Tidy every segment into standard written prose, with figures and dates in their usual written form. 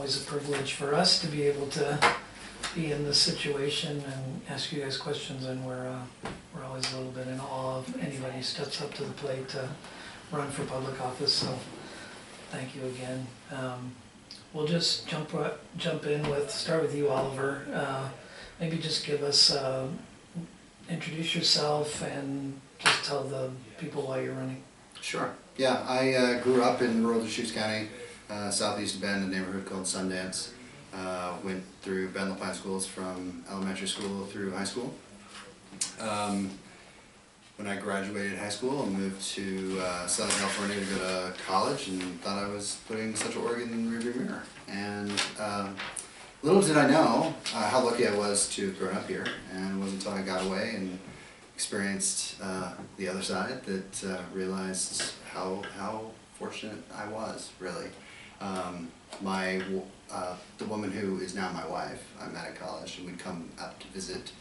always a privilege for us to be able to be in this situation and ask you guys questions, and we're always a little bit in awe of anybody who steps up to the plate to run for public office, so thank you again. We'll just jump in with, start with you, Oliver. Maybe just give us, introduce yourself and just tell the people why you're running. Sure. Yeah, I grew up in rural Deschutes County, southeast of Bend, a neighborhood called Sundance. Went through Bend La Plagne schools from elementary school through high school. When I graduated high school, I moved to Southern California to go to college and thought I was putting Central Oregon in the rearview mirror. And little did I know how lucky I was to have grown up here, and it wasn't until I got away and experienced the other side that realized how fortunate I was, really. The woman who is now my wife, I met at college, and we'd come up to visit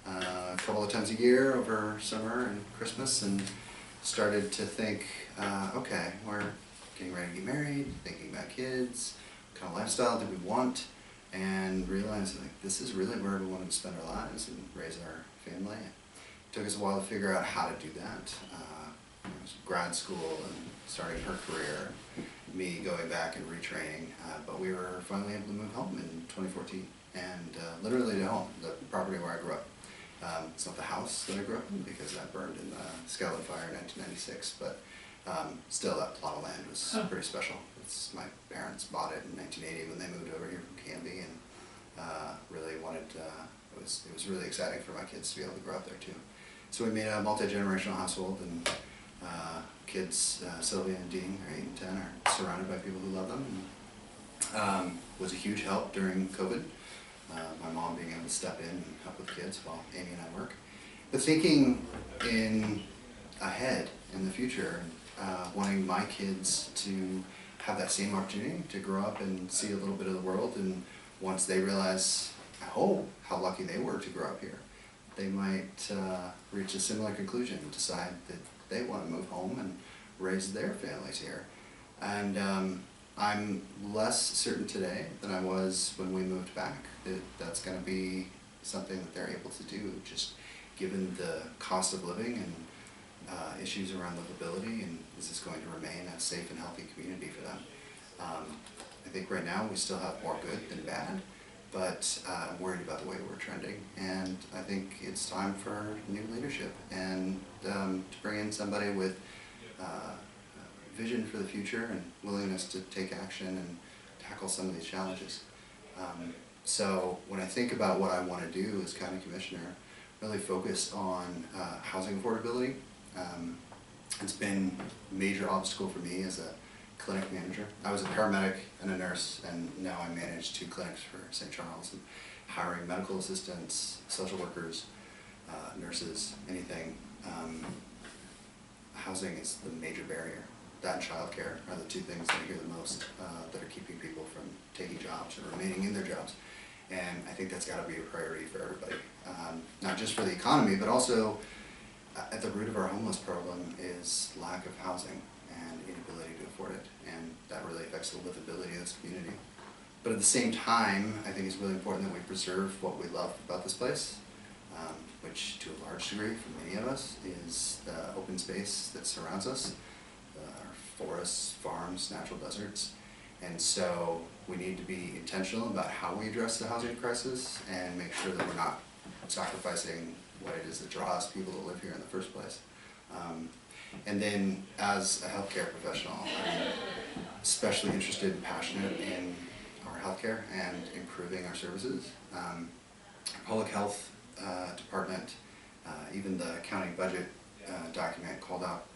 a couple of times a year over summer and Christmas, and started to think, okay, we're getting ready to get married, thinking about kids, what kind of lifestyle do we want, and realized like this is really where we wanted to spend our lives and raise our family. It took us a while to figure out how to do that. Grad school and starting her career, me going back and retraining, but we were finally able to move home in 2014, and literally to home, the property where I grew up. It's not the house that I grew up in because that burned in the Skeleton Fire in 1996, but still that plot of land was pretty special. My parents bought it in 1980 when they moved over here from Canby, and really wanted, it was really exciting for my kids to be able to grow up there too. So we made a multi-generational household, and kids, Sylvia and Dean, they're 8 and 10, are surrounded by people who love them. And, was a huge help during COVID. My mom being able to step in and help with the kids while Amy and I work. But thinking ahead in the future, wanting my kids to have that same opportunity to grow up and see a little bit of the world, and once they realize, I hope, how lucky they were to grow up here, they might reach a similar conclusion and decide that they want to move home and raise their families here. And I'm less certain today than I was when we moved back that that's going to be something that they're able to do, just given the cost of living and issues around livability, and is this going to remain a safe and healthy community for them. I think right now we still have more good than bad, but I'm worried about the way we're trending, and I think it's time for new leadership and to bring in somebody with vision for the future and willingness to take action and tackle some of these challenges. So when I think about what I want to do as county commissioner, really focus on housing affordability. It's been a major obstacle for me as a clinic manager. I was a paramedic and a nurse, and now I manage 2 clinics for St. Charles, and hiring medical assistants, social workers, nurses, anything. Housing is the major barrier. That and childcare are the 2 things that I hear the most that are keeping people from taking jobs or remaining in their jobs. And I think that's got to be a priority for everybody, not just for the economy, but also at the root of our homeless problem is lack of housing and inability to afford it, and that really affects the livability of this community. But at the same time, I think it's really important that we preserve what we love about this place, which to a large degree for many of us is the open space that surrounds us, our forests, farms, natural deserts. And so we need to be intentional about how we address the housing crisis and make sure that we're not sacrificing what it is that draws people to live here in the first place. And then as a healthcare professional, I'm especially interested and passionate in our healthcare and improving our services. Our public health department, even the county budget document called out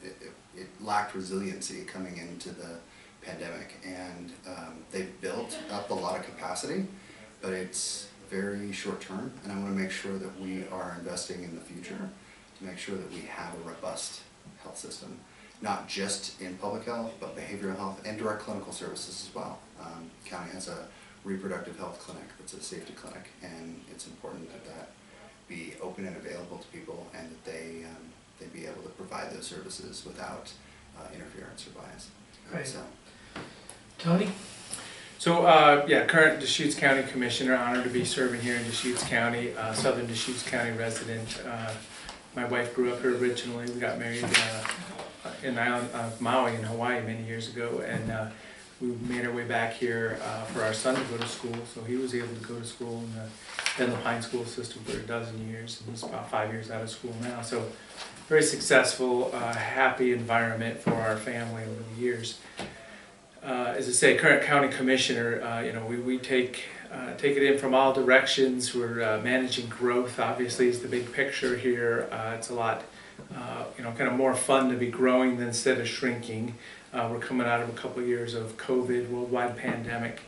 it lacked resiliency coming into the pandemic, and they've built up a lot of capacity, but it's very short term, and I want to make sure that we are investing in the future to make sure that we have a robust health system, not just in public health, but behavioral health and direct clinical services as well. County has a reproductive health clinic that's a safety clinic, and it's important that that be open and available to people, and that they be able to provide those services without interference or bias. Right. So. Tony? So, yeah, current Deschutes County Commissioner, honored to be serving here in Deschutes County, Southern Deschutes County resident. My wife grew up here originally. We got married in the island of Maui in Hawaii many years ago, and we made our way back here for our son to go to school. So he was able to go to school in the Pine school system for a dozen years, and he's about 5 years out of school now. So very successful, happy environment for our family over the years. As I say, current county commissioner, we take it in from all directions. We're managing growth, obviously, is the big picture here. It's a lot, kind of more fun to be growing than instead of shrinking. We're coming out of a couple of years of COVID, worldwide pandemic,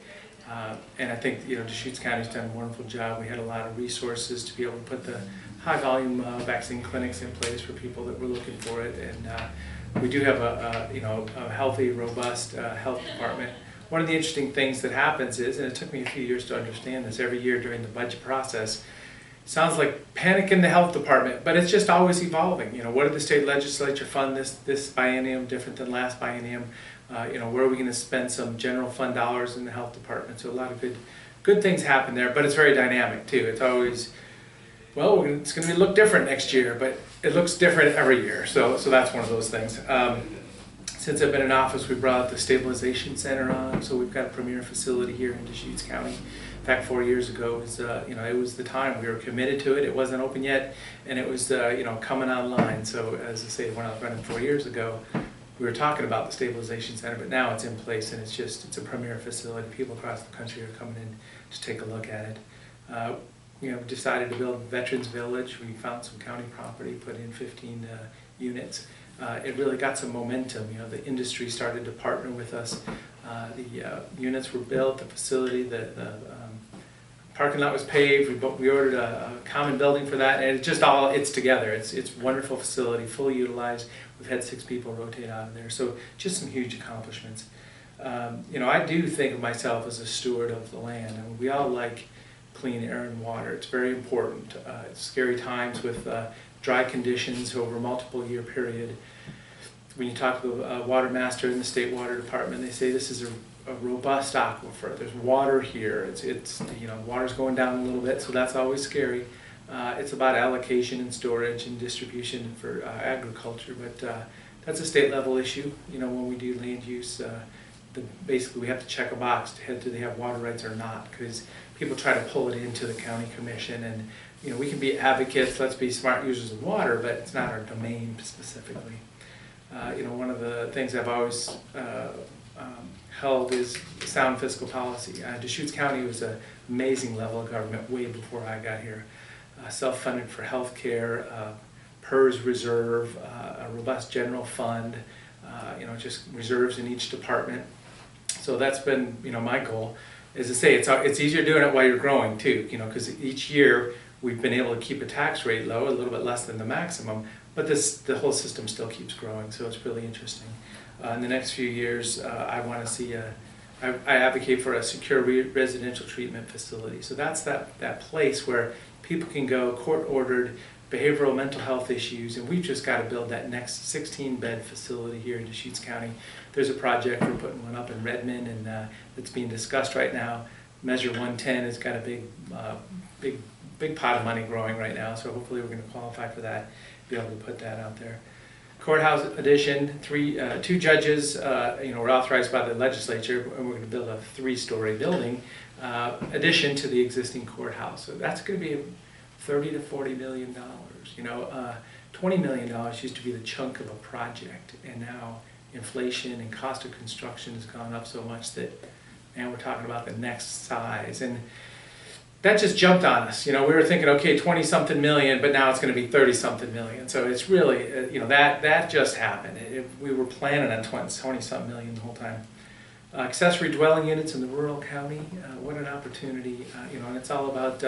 and I think Deschutes County's done a wonderful job. We had a lot of resources to be able to put the high volume vaccine clinics in place for people that were looking for it, and we do have a healthy, robust health department. One of the interesting things that happens is, and it took me a few years to understand this, every year during the budget process, sounds like panic in the health department, but it's just always evolving. What did the state legislature fund this biennium different than last biennium? Where are we going to spend some general fund dollars in the health department? So a lot of good things happen there, but it's very dynamic too. It's always, well, it's going to look different next year, but it looks different every year. So that's one of those things. Since I've been in office, we brought the stabilization center on, so we've got a premier facility here in Deschutes County. In fact, 4 years ago, it was the time we were committed to it. It wasn't open yet, and it was coming online. So as I say, when I was running 4 years ago, we were talking about the stabilization center, but now it's in place, and it's a premier facility. People across the country are coming in to take a look at it. Decided to build a Veterans Village. We found some county property, put in 15 units. It really got some momentum. The industry started to partner with us. The units were built, the facility, the parking lot was paved. We ordered a common building for that, and it's together. It's a wonderful facility, fully utilized. We've had 6 people rotate out of there, so just some huge accomplishments. I do think of myself as a steward of the land. I mean, we all like clean air and water. It's very important. It's scary times with dry conditions over a multiple year period. When you talk to the water master in the state water department, they say this is a robust aquifer. There's water here. It's water's going down a little bit, so that's always scary. It's about allocation and storage and distribution for agriculture, but that's a state level issue. When we do land use, basically we have to check a box to do they have water rights or not, because people try to pull it into the county commission, and we can be advocates, let's be smart users of water, but it's not our domain specifically. One of the things I've always held is sound fiscal policy. Deschutes County was an amazing level of government way before I got here. Self-funded for health care, PERS reserve, a robust general fund, just reserves in each department. So that's been, my goal. As I say, it's easier doing it while you're growing too, because each year we've been able to keep a tax rate low, a little bit less than the maximum, but the whole system still keeps growing, so it's really interesting. In the next few years, I want to see I advocate for a secure residential treatment facility. So that's that place where people can go, court-ordered, behavioral mental health issues, and we've just got to build that next 16-bed facility here in Deschutes County. There's a project, we're putting one up in Redmond, and it's being discussed right now. Measure 110 has got a big pot of money growing right now, so hopefully we're going to qualify for that, be able to put that out there. Courthouse addition, 2 judges, were authorized by the legislature, and we're going to build a 3-story building addition to the existing courthouse. So that's going to be $30 to $40 million. $20 million used to be the chunk of a project, and now inflation and cost of construction has gone up so much that, man, we're talking about the next size. And that just jumped on us. We were thinking, okay, 20-something million, but now it's going to be 30-something million. So it's really, that just happened. We were planning on 20-something million the whole time. Accessory dwelling units in the rural county, what an opportunity. And it's all about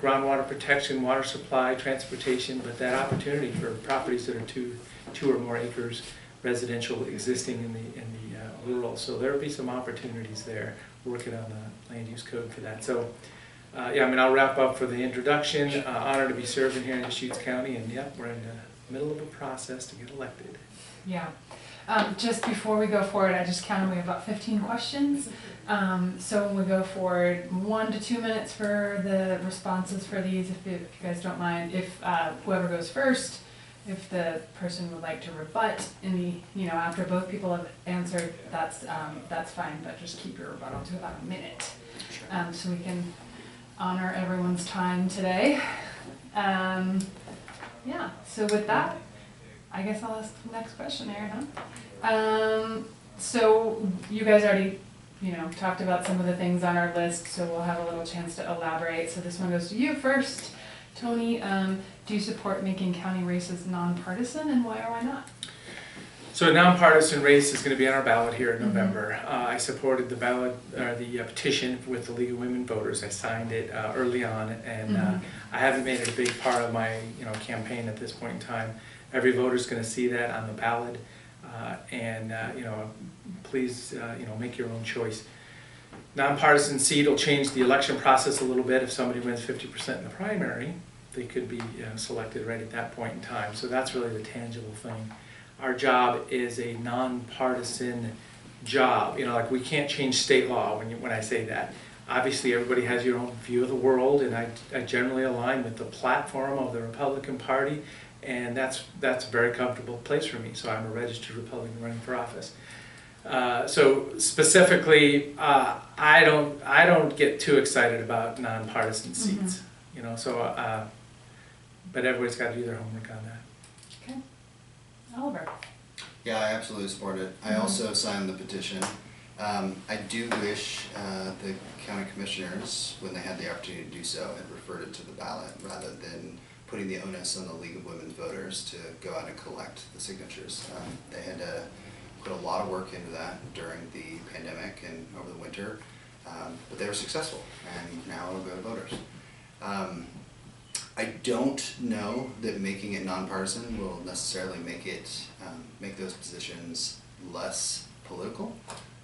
groundwater protection, water supply, transportation, but that opportunity for properties that are two or more acres, residential existing in the rural. So there will be some opportunities there, working on the land use code for that. So yeah, I mean, I'll wrap up for the introduction. Honored to be serving here in Deschutes County, and yeah, we're in the middle of a process to get elected. Yeah. Just before we go forward, I just counted we have about 15 questions. So when we go forward, 1 to 2 minutes for the responses for these, if you guys don't mind. If whoever goes first, if the person would like to rebut any, after both people have answered, that's fine, but just keep your rebuttal to about a minute. So we can honor everyone's time today. Yeah, so with that, I guess I'll ask the next question, Aaron, huh? So you guys already, talked about some of the things on our list, so we'll have a little chance to elaborate. So this one goes to you first. Tony, do you support making county races nonpartisan, and why or why not? So a nonpartisan race is going to be on our ballot here in November. I supported the ballot, the petition with the League of Women Voters. I signed it early on, and I haven't made it a big part of my campaign at this point in time. Every voter is going to see that on the ballot, and please make your own choice. Nonpartisan seat will change the election process a little bit. If somebody wins 50% in the primary, they could be selected right at that point in time. So that's really the tangible thing. Our job is a nonpartisan job. Like we can't change state law when I say that. Obviously, everybody has your own view of the world, and I generally align with the platform of the Republican Party, and that's a very comfortable place for me. So I'm a registered Republican running for office. So specifically, I don't get too excited about nonpartisan seats. But everybody's got to do their homework on that. Okay. Oliver. Yeah, I absolutely support it. I also signed the petition. I do wish the county commissioners, when they had the opportunity to do so, had referred it to the ballot rather than putting the onus on the League of Women's Voters to go out and collect the signatures. They had to put a lot of work into that during the pandemic and over the winter, but they were successful, and now it'll go to voters. I don't know that making it nonpartisan will necessarily make those positions less political.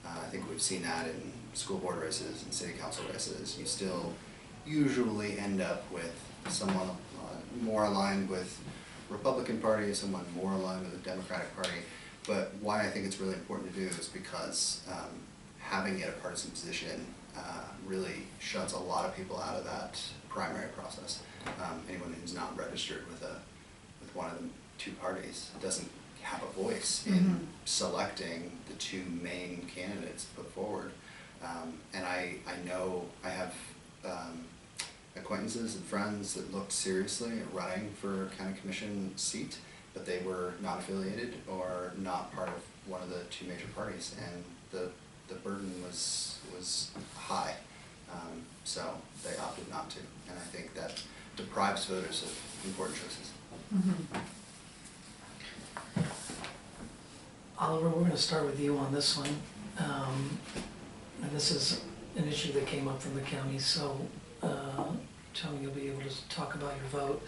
I think we've seen that in school board races and city council races. You still usually end up with someone more aligned with Republican Party, someone more aligned with the Democratic Party. But why I think it's really important to do is because having it a partisan position really shuts a lot of people out of that primary process. Anyone who's not registered with one of the two parties doesn't have a voice in selecting the two main candidates put forward. And I know I have acquaintances and friends that looked seriously at running for a county commission seat, but they were not affiliated or not part of one of the two major parties, and the burden was high. So they opted not to, and I think that deprives voters of important choices. Oliver, we're going to start with you on this one. And this is an issue that came up from the county, so Tony, you'll be able to talk about your vote.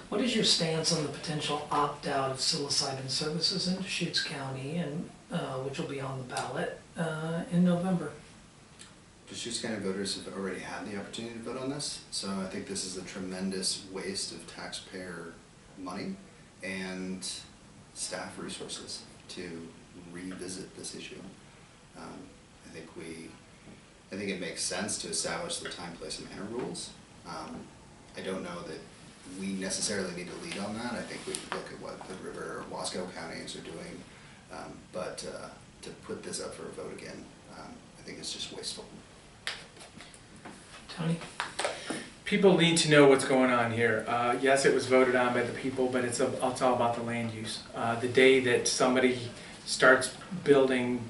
What is your stance on the potential opt-out of psilocybin services in Deschutes County, and which will be on the ballot in November? Deschutes County voters have already had the opportunity to vote on this, so I think this is a tremendous waste of taxpayer money and staff resources to revisit this issue. I think it makes sense to establish the time, place, and manner rules. I don't know that we necessarily need to lead on that. I think we could look at what Hood River or Wasco counties are doing, but to put this up for a vote again, I think it's just wasteful. Tony? People need to know what's going on here. Yes, it was voted on by the people, but it's all about the land use. The day that somebody starts building,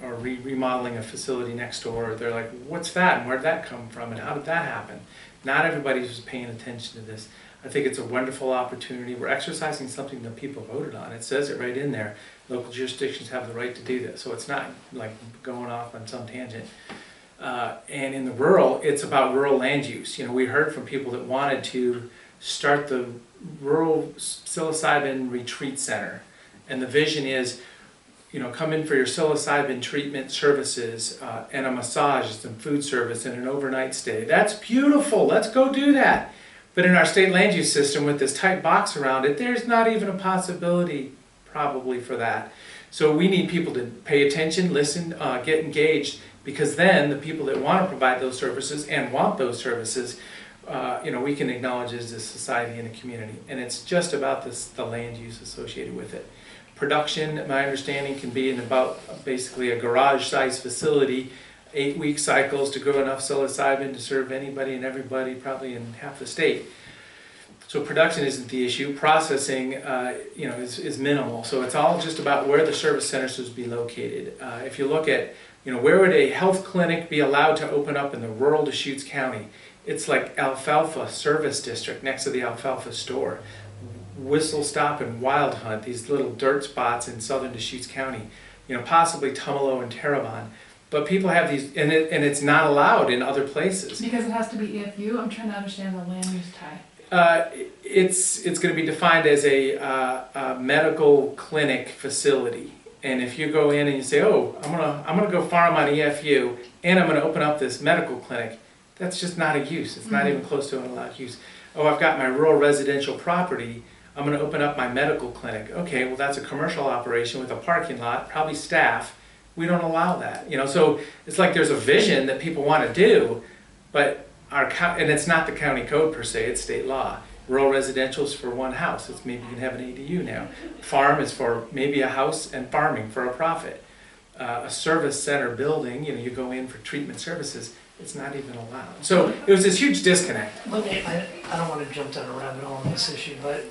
or remodeling a facility next door, they're like, what's that, and where'd that come from, and how did that happen? Not everybody's paying attention to this. I think it's a wonderful opportunity. We're exercising something that people voted on. It says it right in there. Local jurisdictions have the right to do this, so it's not like going off on some tangent. And in the rural, it's about rural land use. We heard from people that wanted to start the rural psilocybin retreat center. And the vision is come in for your psilocybin treatment services and a massage and some food service and an overnight stay. That's beautiful, let's go do that. But in our state land use system with this tight box around it, there's not even a possibility probably for that. So we need people to pay attention, listen, get engaged, because then the people that want to provide those services and want those services, we can acknowledge as a society and a community. And it's just about the land use associated with it. Production, my understanding, can be in about basically a garage-sized facility, 8-week cycles to grow enough psilocybin to serve anybody and everybody probably in half the state. So production isn't the issue. Processing, is minimal. So it's all just about where the service centers would be located. If you look at, where would a health clinic be allowed to open up in the rural Deschutes County? It's like Alfalfa Service District next to the Alfalfa store. Whistle Stop and Wild Hunt, these little dirt spots in southern Deschutes County. Possibly Tumalo and Terrebonne. But people have these, and it's not allowed in other places. Because it has to be EFU? I'm trying to understand the land use tie. It's going to be defined as a medical clinic facility, and if you go in and you say, "Oh, I'm gonna go farm on EFU, and I'm gonna open up this medical clinic," that's just not a use. It's not even close to an allowed use. Oh, I've got my rural residential property. I'm going to open up my medical clinic. Okay, well that's a commercial operation with a parking lot, probably staff. We don't allow that. So it's like there's a vision that people want to do, but and it's not the county code per se, it's state law. Rural residential is for one house. It's maybe you can have an ADU now. Farm is for maybe a house and farming for a profit. A service center building, you go in for treatment services, it's not even allowed. So it was this huge disconnect. I don't want to jump down a rabbit hole on this issue, but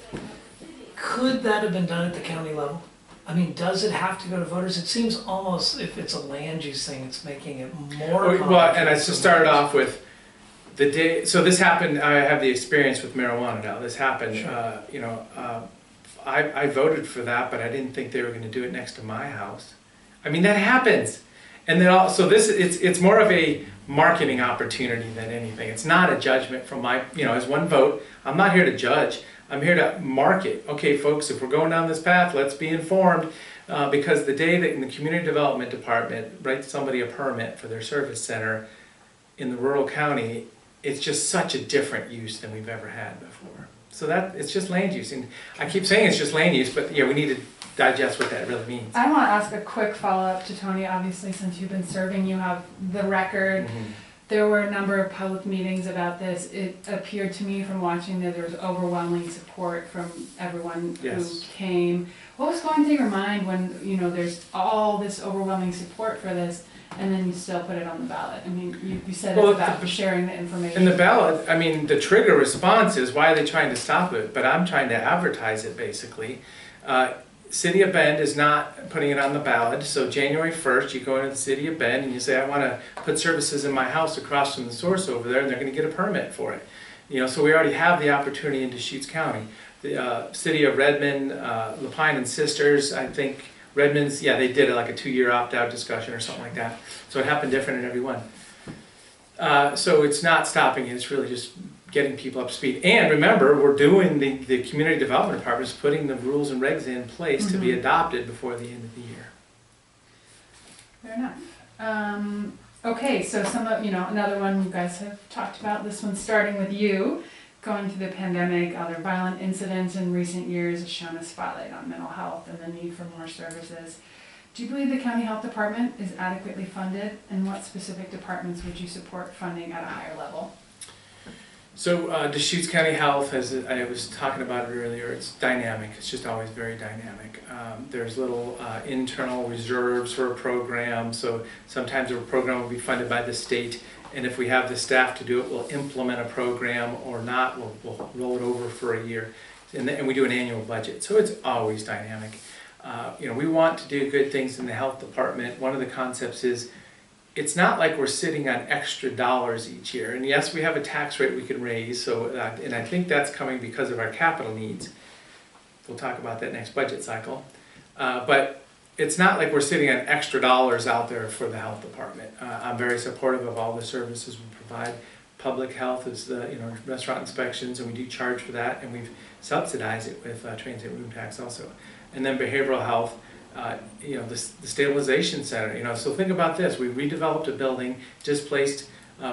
could that have been done at the county level? I mean, does it have to go to voters? It seems almost, if it's a land use thing, it's making it more complicated. Well, and I just started off with the day, so this happened, I have the experience with marijuana now, this happened, sure. I voted for that, but I didn't think they were going to do it next to my house. I mean, that happens. And then also it's more of a marketing opportunity than anything. It's not a judgment from my, as one vote. I'm not here to judge. I'm here to market. Okay, folks, if we're going down this path, let's be informed, because the day that in the community development department writes somebody a permit for their service center in the rural county, it's just such a different use than we've ever had before. So it's just land use. And I keep saying it's just land use, but we need to digest what that really means. I want to ask a quick follow-up to Tony. Obviously, since you've been serving, you have the record. Mm-hmm. There were a number of public meetings about this. It appeared to me from watching that there was overwhelming support from everyone who came. What was going through your mind when, there's all this overwhelming support for this, and then you still put it on the ballot? I mean, you said it's about sharing the information. In the ballot, the trigger response is, why are they trying to stop it? But I'm trying to advertise it, basically. City of Bend is not putting it on the ballot, so January 1st you go into the City of Bend and you say, I want to put services in my house across from the source over there, and they're going to get a permit for it. So we already have the opportunity in Deschutes County. The City of Redmond, Lapine and Sisters, I think Redmond's, they did like a 2-year opt-out discussion or something like that. So it happened different in every one. So it's not stopping it, it's really just getting people up to speed. And remember, we're doing the community development department is putting the rules and regs in place to be adopted before the end of the year. Fair enough. Okay, so another one you guys have talked about, this one starting with you. Going through the pandemic, other violent incidents in recent years has shown a spotlight on mental health and the need for more services. Do you believe the county health department is adequately funded, and what specific departments would you support funding at a higher level? So Deschutes County Health, as I was talking about it earlier, it's dynamic. It's just always very dynamic. There's little internal reserves for a program, so sometimes a program will be funded by the state, and if we have the staff to do it, we'll implement a program, or not, we'll roll it over for a year. And we do an annual budget, so it's always dynamic. We want to do good things in the health department. One of the concepts is, it's not like we're sitting on extra dollars each year. And yes, we have a tax rate we can raise, and I think that's coming because of our capital needs. We'll talk about that next budget cycle. But it's not like we're sitting on extra dollars out there for the health department. I'm very supportive of all the services we provide. Public health is restaurant inspections, and we do charge for that, and we've subsidized it with transit room tax also. And then behavioral health, you know, the stabilization center, you know, so think about this, we redeveloped a building, displaced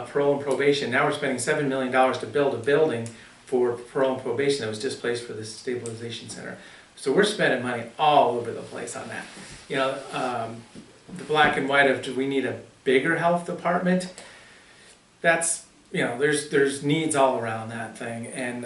parole and probation, now we're spending $7 million to build a building for parole and probation that was displaced for the stabilization center. So we're spending money all over the place on that. You know, the black and white of, do we need a bigger health department? That's, you know, there's needs all around that thing, and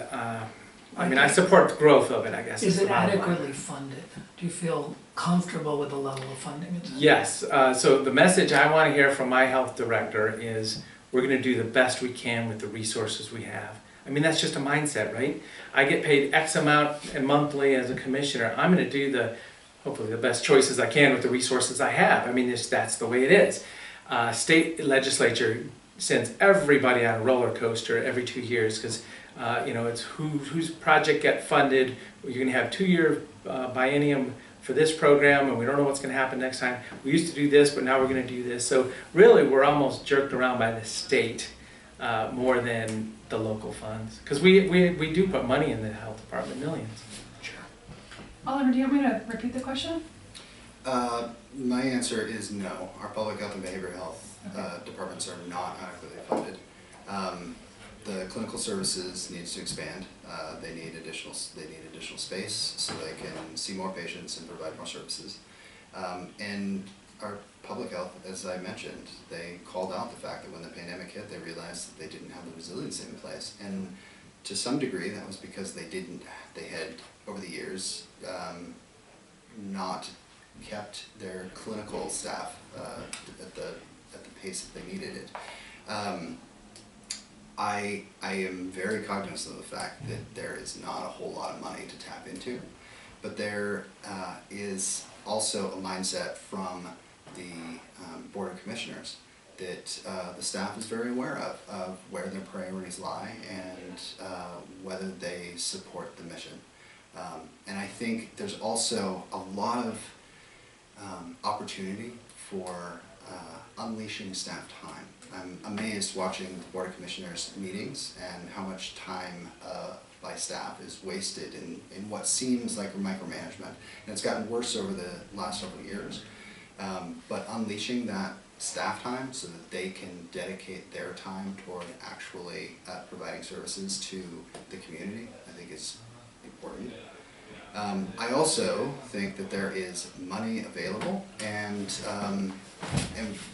I mean, I support the growth of it, I guess. Is the it bottom line. adequately funded? Do you feel comfortable with the level of funding it's at? Yes, so the message I want to hear from my health director is we're going to do the best we can with the resources we have. I mean, that's just a mindset, right? I get paid X amount and monthly as a commissioner. I'm going to do hopefully the best choices I can with the resources I have. I mean, that's the way it is. State legislature sends everybody on a roller coaster every 2 years because you know, it's whose project get funded. You're going to have 2-year biennium for this program, and we don't know what's going to happen next time. We used to do this, but now we're going to do this. So really, we're almost jerked around by the state more than the local funds, because we do put money in the health department, millions. Sure. Oliver, do you want me to repeat the question? My answer is no. Our public health and behavioral health departments are not adequately funded. The clinical services needs to expand. They need additional space so they can see more patients and provide more services. And our public health, as I mentioned, they called out the fact that when the pandemic hit, they realized that they didn't have the resiliency in place. And to some degree, that was because they had over the years not kept their clinical staff at the pace that they needed it. I am very cognizant of the fact that there is not a whole lot of money to tap into, but there is also a mindset from the Board of Commissioners that the staff is very aware of where their priorities lie and whether they support the mission. And I think there's also a lot of opportunity for unleashing staff time. I'm amazed watching the Board of Commissioners meetings and how much time by staff is wasted in what seems like micromanagement. And it's gotten worse over the last several years. But unleashing that staff time so that they can dedicate their time toward actually providing services to the community, I think is important. I also think that there is money available, and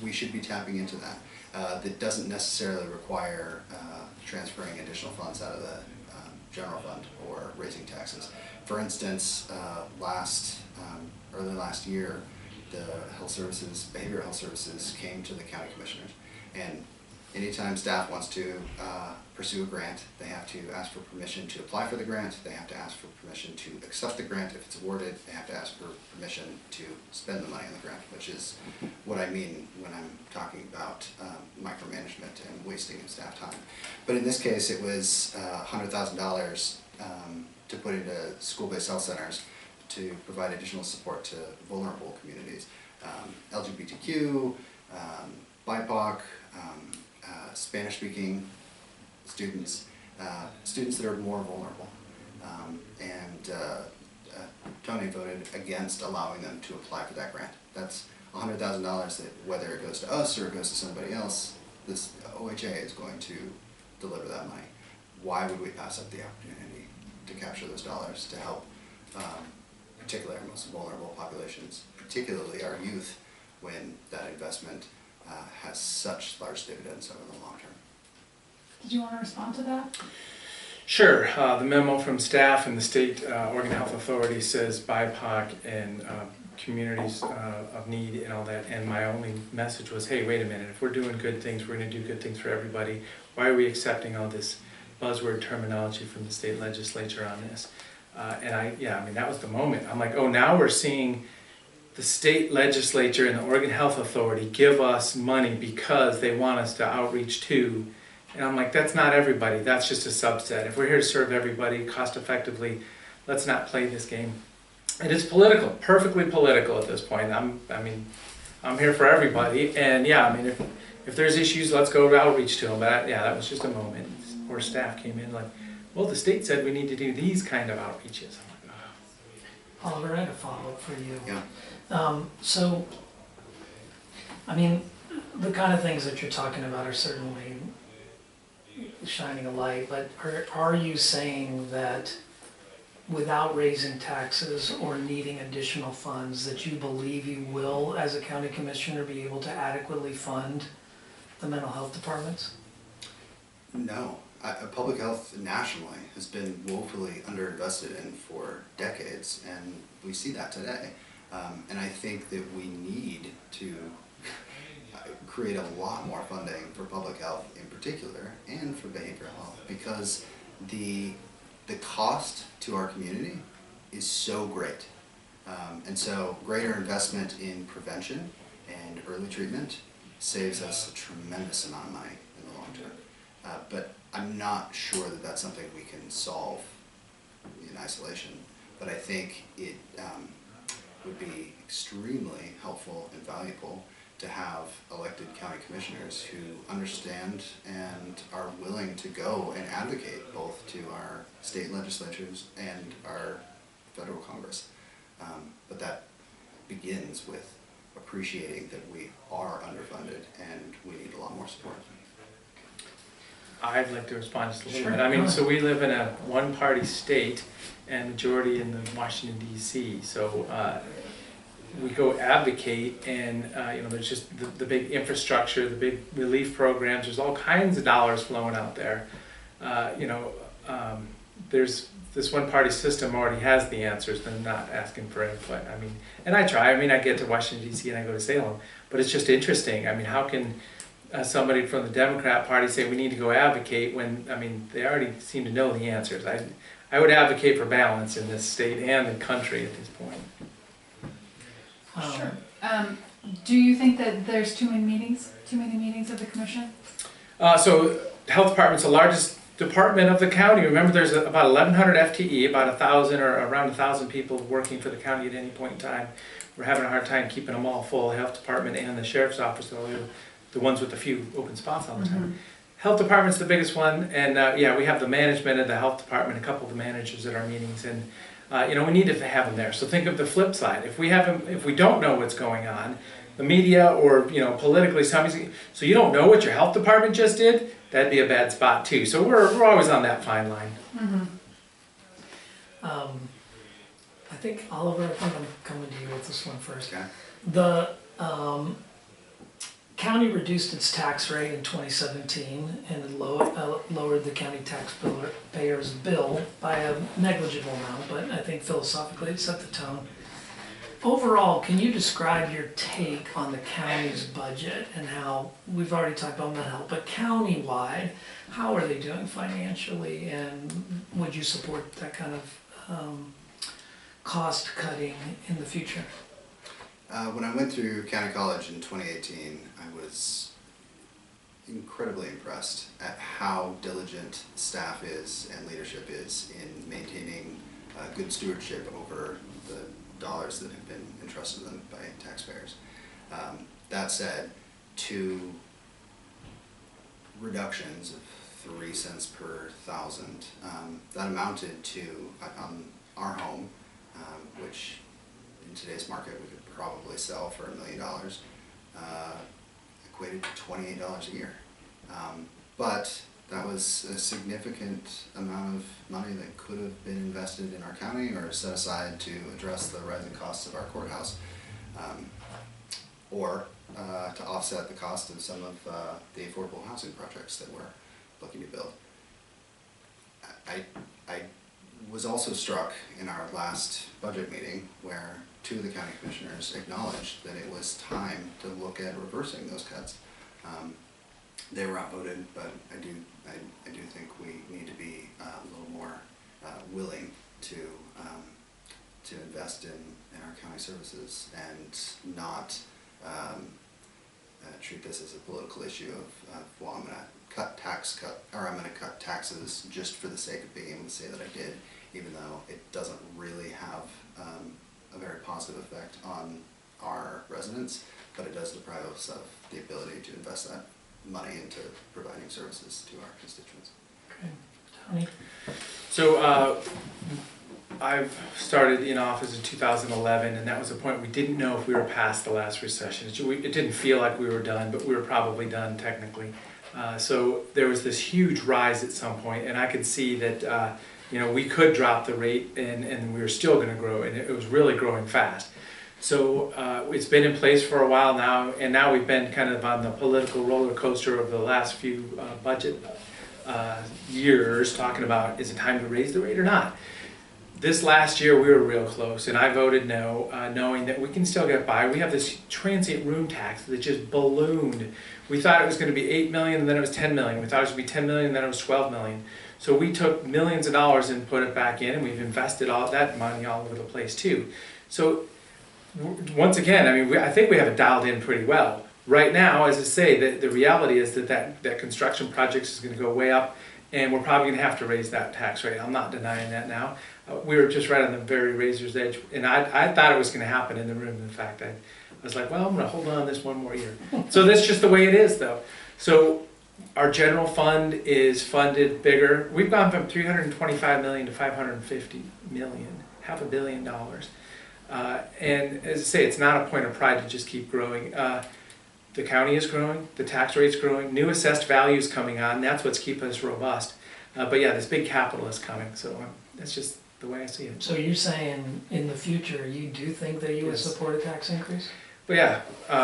we should be tapping into that. That doesn't necessarily require transferring additional funds out of the general fund or raising taxes. For instance, early last year, the behavioral health services came to the county commissioners, and anytime staff wants to pursue a grant, they have to ask for permission to apply for the grant, they have to ask for permission to accept the grant. If it's awarded, they have to ask for permission to spend the money on the grant, which is what I mean when I'm talking about micromanagement and wasting of staff time. But in this case, it was $100,000 to put into school-based health centers to provide additional support to vulnerable communities, LGBTQ, BIPOC, Spanish-speaking students, students that are more vulnerable. Tony voted against allowing them to apply for that grant. That's $100,000 that whether it goes to us or it goes to somebody else, this OHA is going to deliver that money. Why would we pass up the opportunity to capture those dollars to help particularly our most vulnerable populations, particularly our youth, when that investment has such large dividends over the long term? Did you want to respond to that? Sure. The memo from staff and the state Oregon Health Authority says BIPOC and communities of need and all that, and my only message was, hey, wait a minute, if we're doing good things, we're going to do good things for everybody. Why are we accepting all this buzzword terminology from the state legislature on this? I mean, that was the moment. I'm like, oh, now we're seeing the state legislature and the Oregon Health Authority give us money because they want us to outreach to. And I'm like, that's not everybody, that's just a subset. If we're here to serve everybody cost effectively, let's not play this game. It is political, perfectly political at this point. I'm here for everybody, and yeah, I mean, if there's issues, let's go to outreach to them. But yeah, that was just a moment where staff came in like, well, the state said we need to do these kind of outreaches. I'm like, oh. Oliver, I had a follow-up for you. Yeah. So, I mean, the kind of things that you're talking about are certainly shining a light, but are you saying that without raising taxes or needing additional funds, that you believe you will, as a county commissioner, be able to adequately fund the mental health departments? No. Public health nationally has been woefully underinvested in for decades, and we see that today. And I think that we need to create a lot more funding for public health in particular, and for behavioral health, because the cost to our community is so great. And so greater investment in prevention and early treatment saves us a tremendous amount of money in the long term. But I'm not sure that that's something we can solve in isolation, but I think it would be extremely helpful and valuable to have elected county commissioners who understand and are willing to go and advocate both to our state legislatures and our federal Congress. But that begins with appreciating that we are underfunded and we need a lot more support. I'd like to respond just a little Sure. bit. I mean, so we live in a one-party state and majority in the Washington DC. So we go advocate, and you know, there's just the big infrastructure, the big relief programs. There's all kinds of dollars flowing out there. You know, there's this one-party system already has the answers. They're not asking for input. I mean, and I try. I mean, I get to Washington DC and I go to Salem, but it's just interesting. I mean, how can somebody from the Democrat Party say we need to go advocate when, I mean, they already seem to know the answers. I would advocate for balance in this state and the country at this point. Sure. Do you think that there's too many meetings of the commission? So health department's the largest department of the county. Remember, there's about 1,100 FTE, about 1,000 or around 1,000 people working for the county at any point in time. We're having a hard time keeping them all full, health department and the sheriff's office, the ones with a few open spots all the time. Mm-hmm. Health department's the biggest one, and yeah, we have the management of the health department, a couple of the managers at our meetings, and you know, we need to have them there. So think of the flip side. If we have them, if we don't know what's going on, the media or, you know, politically, somebody's, so you don't know what your health department just did, that'd be a bad spot too. So we're always on that fine line. Mm-hmm. I think, Oliver, I think I'm coming to you with this one first. Okay. The county reduced its tax rate in 2017 and it lowered the county taxpayer's bill by a negligible amount, but I think philosophically it set the tone. Overall, can you describe your take on the county's budget and how, we've already talked about mental health, but county-wide, how are they doing financially, and would you support that kind of cost cutting in the future? When I went through county college in 2018, I was incredibly impressed at how diligent staff is and leadership is in maintaining good stewardship over the dollars that have been entrusted to them by taxpayers. That said, to reductions of 3 cents per thousand, that amounted to, on our home, which in today's market we could probably sell for $1 million, equated to $28 a year. But that was a significant amount of money that could have been invested in our county or set aside to address the rising costs of our courthouse, or to offset the cost of some of the affordable housing projects that we're looking to build. I was also struck in our last budget meeting where 2 of the county commissioners acknowledged that it was time to look at reversing those cuts. They were outvoted, but I do think we need to be a little more willing to invest in our county services and not treat this as a political issue of well, I'm going to cut taxes just for the sake of being able to say that I did, even though it doesn't really have a very positive effect on our residents, but it does deprive us of the ability to invest that money into providing services to our constituents. Okay, Tony? So I've started in office in 2011, and that was a point we didn't know if we were past the last recession. It didn't feel like we were done, but we were probably done technically. So there was this huge rise at some point, and I could see that we could drop the rate, and we were still going to grow, and it was really growing fast. So it's been in place for a while now, and now we've been kind of on the political roller coaster of the last few budget years, talking about, is it time to raise the rate or not? This last year we were real close, and I voted no, knowing that we can still get by. We have this transient room tax that just ballooned. We thought it was going to be 8 million, and then it was 10 million. We thought it was going to be 10 million, and then it was 12 million. So we took millions of dollars and put it back in, and we've invested all that money all over the place too. So once again, I think we have it dialed in pretty well. Right now, as I say, the reality is that construction projects is going to go way up, and we're probably going to have to raise that tax rate. I'm not denying that now. We were just right on the very razor's edge, and I thought it was going to happen in the room. In fact, I was like, well, I'm going to hold on this one more year. So that's just the way it is, though. So our general fund is funded bigger. We've gone from 325 million to 550 million, $500 million. And as I say, it's not a point of pride to just keep growing. The county is growing, the tax rate's growing, new assessed values coming on. That's what's keeping us robust. But yeah, this big capital is coming, so that's just the way I see it. So you're saying in the future, you do think that you would Yes. support a tax increase? But yeah,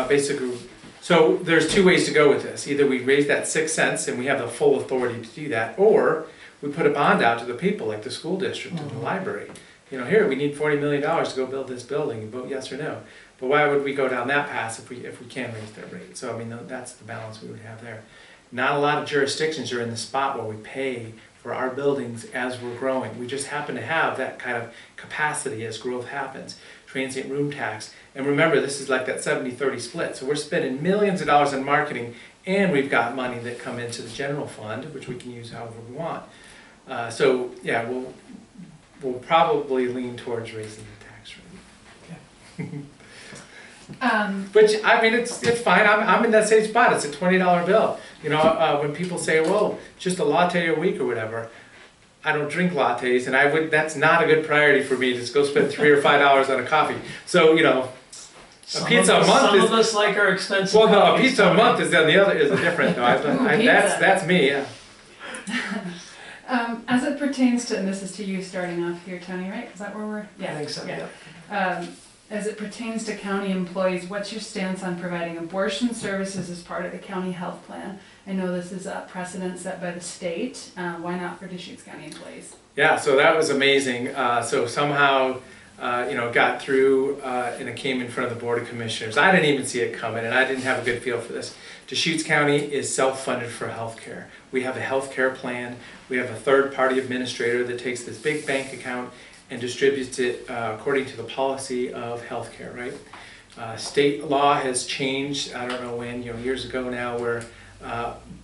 basically, so there's two ways to go with this. Either we raise that 6 cents and we have the full authority to do that, or we put a bond out to the people, like the school district and the library. Here, we need $40 million to go build this building, you vote yes or no. But why would we go down that path if we can raise their rate? So that's the balance we would have there. Not a lot of jurisdictions are in the spot where we pay for our buildings as we're growing. We just happen to have that kind of capacity as growth happens. Transient room tax. And remember, this is like that 70-30 split. So we're spending millions of dollars in marketing, and we've got money that come into the general fund, which we can use however we want. So yeah, we'll probably lean towards raising the tax rate. Which, it's fine. I'm in that same spot. It's a $20 bill. When people say, well, just a latte a week or whatever, I don't drink lattes, and that's not a good priority for me to just go spend $3 or $5 on a coffee. So, a pizza a month some is... of us like our expensive Well, no, a coffees, pizza a month is on the other, is a different, no, that's me, yeah. As it pertains to, and this is to you starting off here, Tony, right? Is that where we're? I think so, yeah. As it pertains to county employees, what's your stance on providing abortion services as part of the county health plan? I know this is a precedent set by the state. Why not for Deschutes County employees? Yeah, so that was amazing. So somehow, got through and it came in front of the Board of Commissioners. I didn't even see it coming, and I didn't have a good feel for this. Deschutes County is self-funded for health care. We have a health care plan. We have a third-party administrator that takes this big bank account and distributes it according to the policy of health care, right? State law has changed, I don't know when, years ago now, where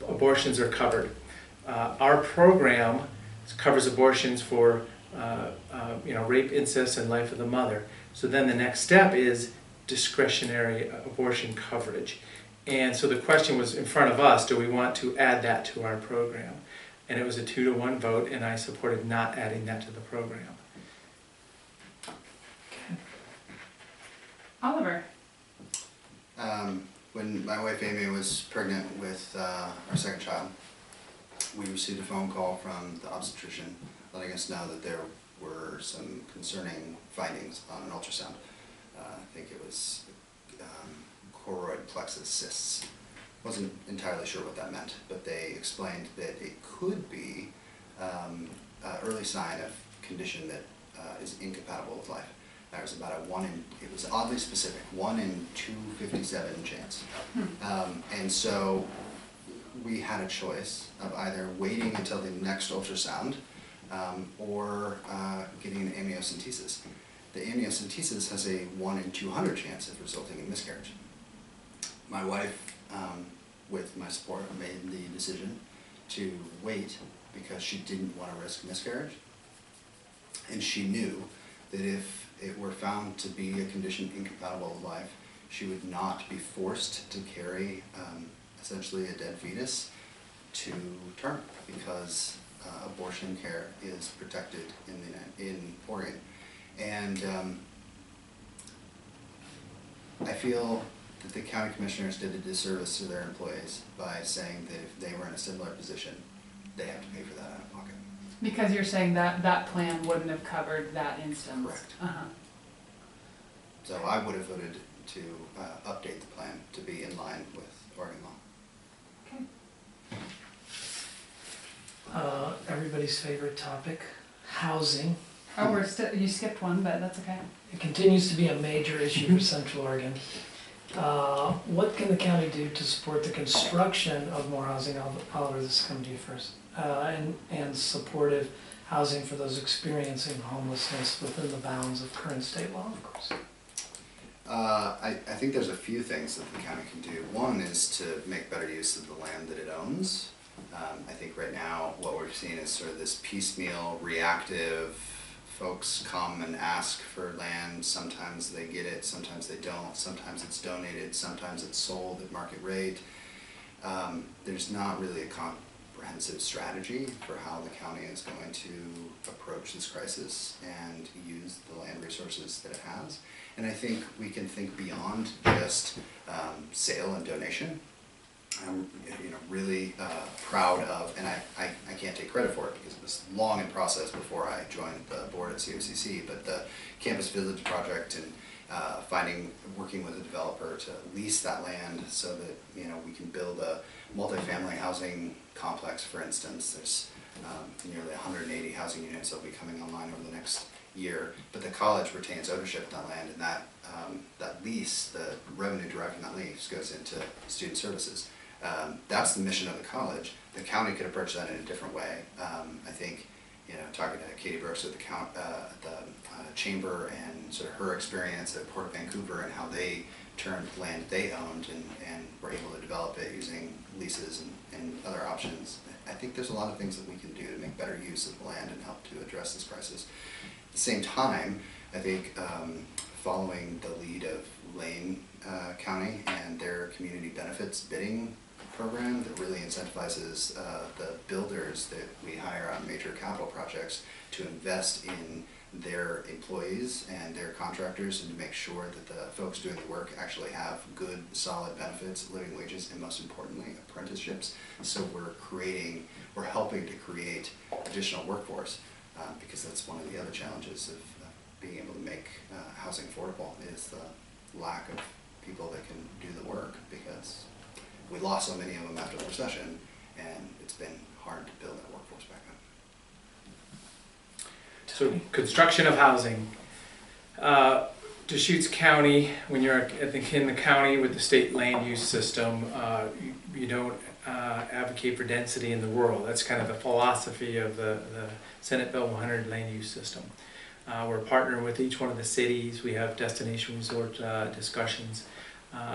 abortions are covered. Our program covers abortions for rape, incest, and life of the mother. So then the next step is discretionary abortion coverage. And so the question was in front of us, do we want to add that to our program? And it was a 2-to-1 vote, and I supported not adding that to the program. Oliver. When my wife Amy was pregnant with our second child, we received a phone call from the obstetrician letting us know that there were some concerning findings on an ultrasound. I think it was choroid plexus cysts. Wasn't entirely sure what that meant, but they explained that it could be an early sign of condition that is incompatible with life. There was about it was oddly specific, 1 in 257 chance. And so we had a choice of either waiting until the next ultrasound or getting an amniocentesis. The amniocentesis has a 1 in 200 chance of resulting in miscarriage. My wife, with my support, made the decision to wait because she didn't want to risk miscarriage. And she knew that if it were found to be a condition incompatible with life, she would not be forced to carry essentially a dead fetus to term, because abortion care is protected in Oregon. And I feel that the county commissioners did a disservice to their employees by saying that if they were in a similar position, they have to pay for that out of pocket. Because you're saying that that plan wouldn't have covered that instance? Correct. Uh-huh. So I would have voted to update the plan to be in line with Oregon law. Okay. Everybody's favorite topic, housing. Oh, you skipped one, but that's okay. It continues to be a major issue for Central Oregon. What can the county do to support the construction of more housing? Oliver, this come to you first. And supportive housing for those experiencing homelessness within the bounds of current state law, of course. I think there's a few things that the county can do. One is to make better use of the land that it owns. I think right now what we're seeing is sort of this piecemeal, reactive, folks come and ask for land, sometimes they get it, sometimes they don't, sometimes it's donated, sometimes it's sold at market rate. There's not really a comprehensive strategy for how the county is going to approach this crisis and use the land resources that it has. And I think we can think beyond just sale and donation. I'm really proud of, and I can't take credit for it because it was long in process before I joined the board at COCC, but the Campus Village project and working with a developer to lease that land so that we can build a multifamily housing complex. For instance, there's nearly 180 housing units that will be coming online over the next year, but the college retains ownership of that land, and that lease, the revenue derived from that lease, goes into student services. That's the mission of the college. The county could approach that in a different way. I think, talking to Katie Brooks at the chamber and sort of her experience at Port of Vancouver and how they turned land they owned and were able to develop it using leases and other options. I think there's a lot of things that we can do to make better use of the land and help to address this crisis. At the same time, I think following the lead of Lane County and their community benefits bidding program that really incentivizes the builders that we hire on major capital projects to invest in their employees and their contractors and to make sure that the folks doing the work actually have good, solid benefits, living wages, and most importantly, apprenticeships. So we're helping to create additional workforce because that's one of the other challenges of being able to make housing affordable is the lack of people that can do the work, because we lost so many of them after the recession and it's been hard to build that workforce back up. So construction of housing. Deschutes County, when you're in the county with the state land use system, you don't advocate for density in the rural. That's kind of the philosophy of the Senate Bill 100 land use system. We're partnering with each one of the cities. We have destination resort discussions.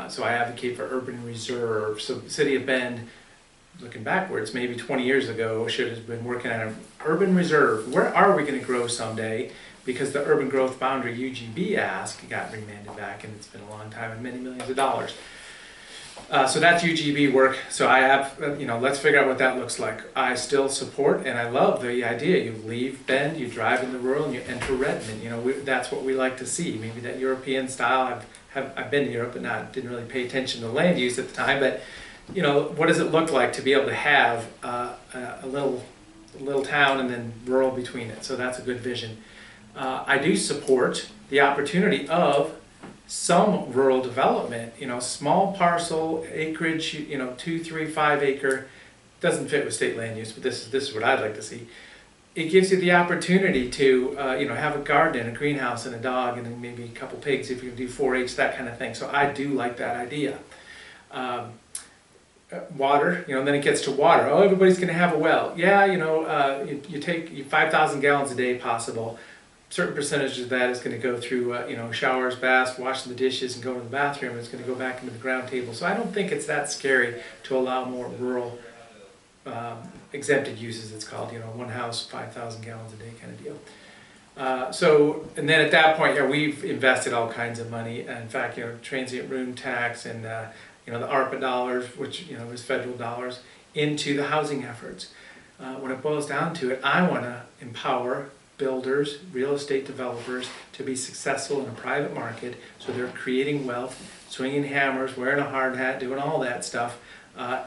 So I advocate for urban reserve. So the city of Bend, looking backwards, maybe 20 years ago, should have been working on an urban reserve. Where are we going to grow someday? Because the urban growth boundary UGB ask got remanded back, and it's been a long time and many millions of dollars. So that's UGB work. So I have, let's figure out what that looks like. I still support, and I love the idea. You leave Bend, you drive in the rural, and you enter Redmond. That's what we like to see. Maybe that European style. I've been to Europe, but didn't really pay attention to land use at the time. But what does it look like to be able to have a little town and then rural between it? So that's a good vision. I do support the opportunity of some rural development, small parcel acreage, 2, 3, 5 acre, doesn't fit with state land use, but this is what I'd like to see. It gives you the opportunity to, have a garden, a greenhouse, and a dog, and then maybe a couple pigs if you do 4-H, that kind of thing. So I do like that idea. Water, then it gets to water. Oh, everybody's going to have a well. Yeah, you take 5,000 gallons a day possible. Certain percentage of that is going to go through, showers, baths, washing the dishes, and going to the bathroom. It's going to go back into the ground table. So I don't think it's that scary to allow more rural exempted uses, it's called. One house, 5,000 gallons a day kind of deal. And then at that point, we've invested all kinds of money. In fact, transient room tax and the ARPA dollars, which is federal dollars, into the housing efforts. when it boils down to it, I want to empower builders, real estate developers to be successful in a private market, so they're creating wealth, swinging hammers, wearing a hard hat, doing all that stuff,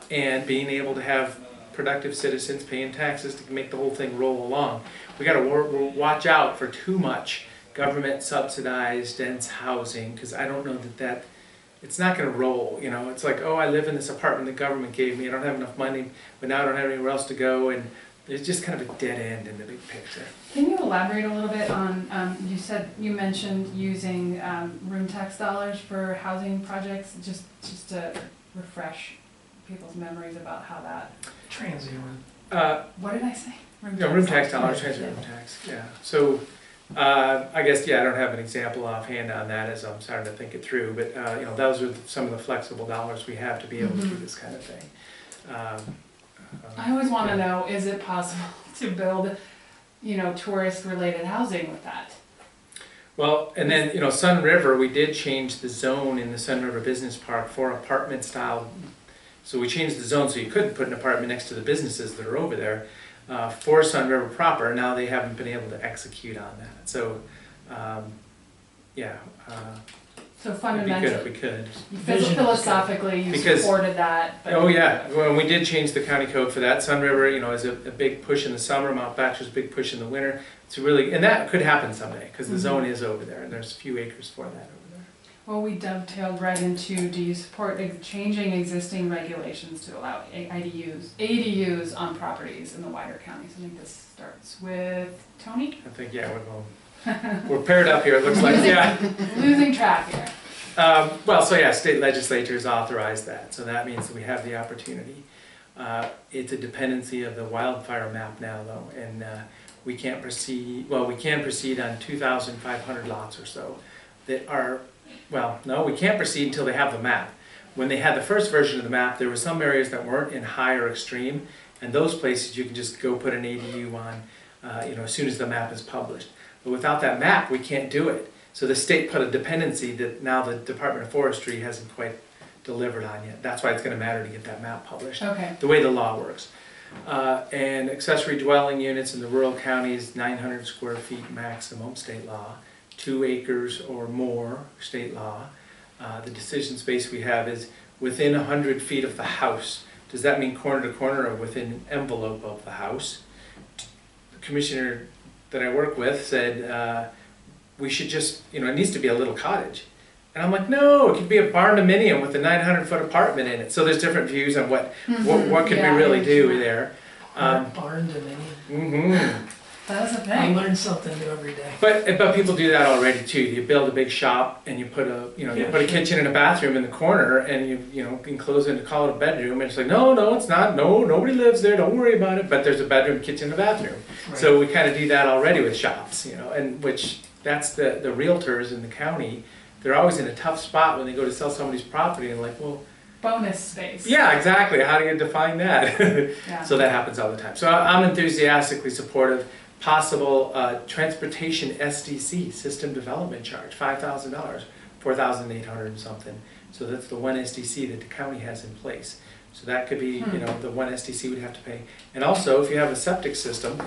and being able to have productive citizens paying taxes to make the whole thing roll along. We got to watch out for too much government subsidized dense housing, because I don't know that it's not going to roll. You know, it's like, oh, I live in this apartment the government gave me, I don't have enough money, but now I don't have anywhere else to go, and it's just kind of a dead end in the big picture. Can you elaborate a little bit on, you mentioned using room tax dollars for housing projects, just to refresh people's memories about how that. Transient room. What did I say? Room tax dollars, transfer room tax, yeah. So, I guess, yeah, I don't have an example offhand on that as I'm starting to think it through, but, you know, those are some of the flexible dollars we have to be able to do this kind of thing. I always want to know, is it possible to build, tourist-related housing with that? Well, and then, Sun River, we did change the zone in the Sun River Business Park for apartment style. So we changed the zone so you couldn't put an apartment next to the businesses that are over there for Sun River proper. Now they haven't been able to execute on that. So, yeah. So It'd fundamentally, be good if we could. philosophically, you Because- supported that. But Oh yeah, well, we did change the county code for that. Sun River, is a big push in the summer. Mount Bachelor's a big push in the winter. It's really, and that could happen someday because the zone is over there and there's a few acres for that over there. Well, we dovetailed right into, do you support changing existing regulations to allow ADUs on properties in the wider counties? I think this starts with Tony? I think, yeah, we're paired up here, it looks like, yeah. Losing track here. Well, so yeah, state legislatures authorized that, so that means that we have the opportunity. It's a dependency of the wildfire map now, though, and we can't proceed, well, we can proceed on 2,500 lots or so that are, well, no, we can't proceed until they have the map. When they had the first version of the map, there were some areas that weren't in high or extreme, and those places you can just go put an ADU on, as soon as the map is published. But without that map, we can't do it. So the state put a dependency that now the Department of Forestry hasn't quite delivered on yet. That's why it's going to matter to get that map published. Okay. The way the law works. And accessory dwelling units in the rural counties, 900 square feet maximum, state law. 2 acres or more, state law. The decision space we have is within 100 feet of the house. Does that mean corner to corner or within an envelope of the house? The commissioner that I work with said we should just, it needs to be a little cottage. And I'm like, no, it could be a barn-dominium with a 900-foot apartment in it. So there's different views on what could we really do there. Barn-dominium. Mm-hmm. That's a I thing. learn something new every day. But people do that already too. You build a big shop and you put a put a kitchen and a bathroom in the corner and you enclose it and call it a bedroom, and it's like no it's not, nobody lives there, don't worry about it, but there's a bedroom, kitchen, and a bathroom. Right. So we kind of do that already with shops, and which that's the realtors in the county. They're always in a tough spot when they go to sell somebody's property and like, well, Bonus space. yeah, exactly, how do you define that? Yeah. So that happens all the time. So I'm enthusiastically supportive. Possible transportation SDC, system development charge, $5,000, 4,800 and something. So that's the one SDC that the county has in place. So that could be, the one SDC would have to pay. And also, if you have a septic system,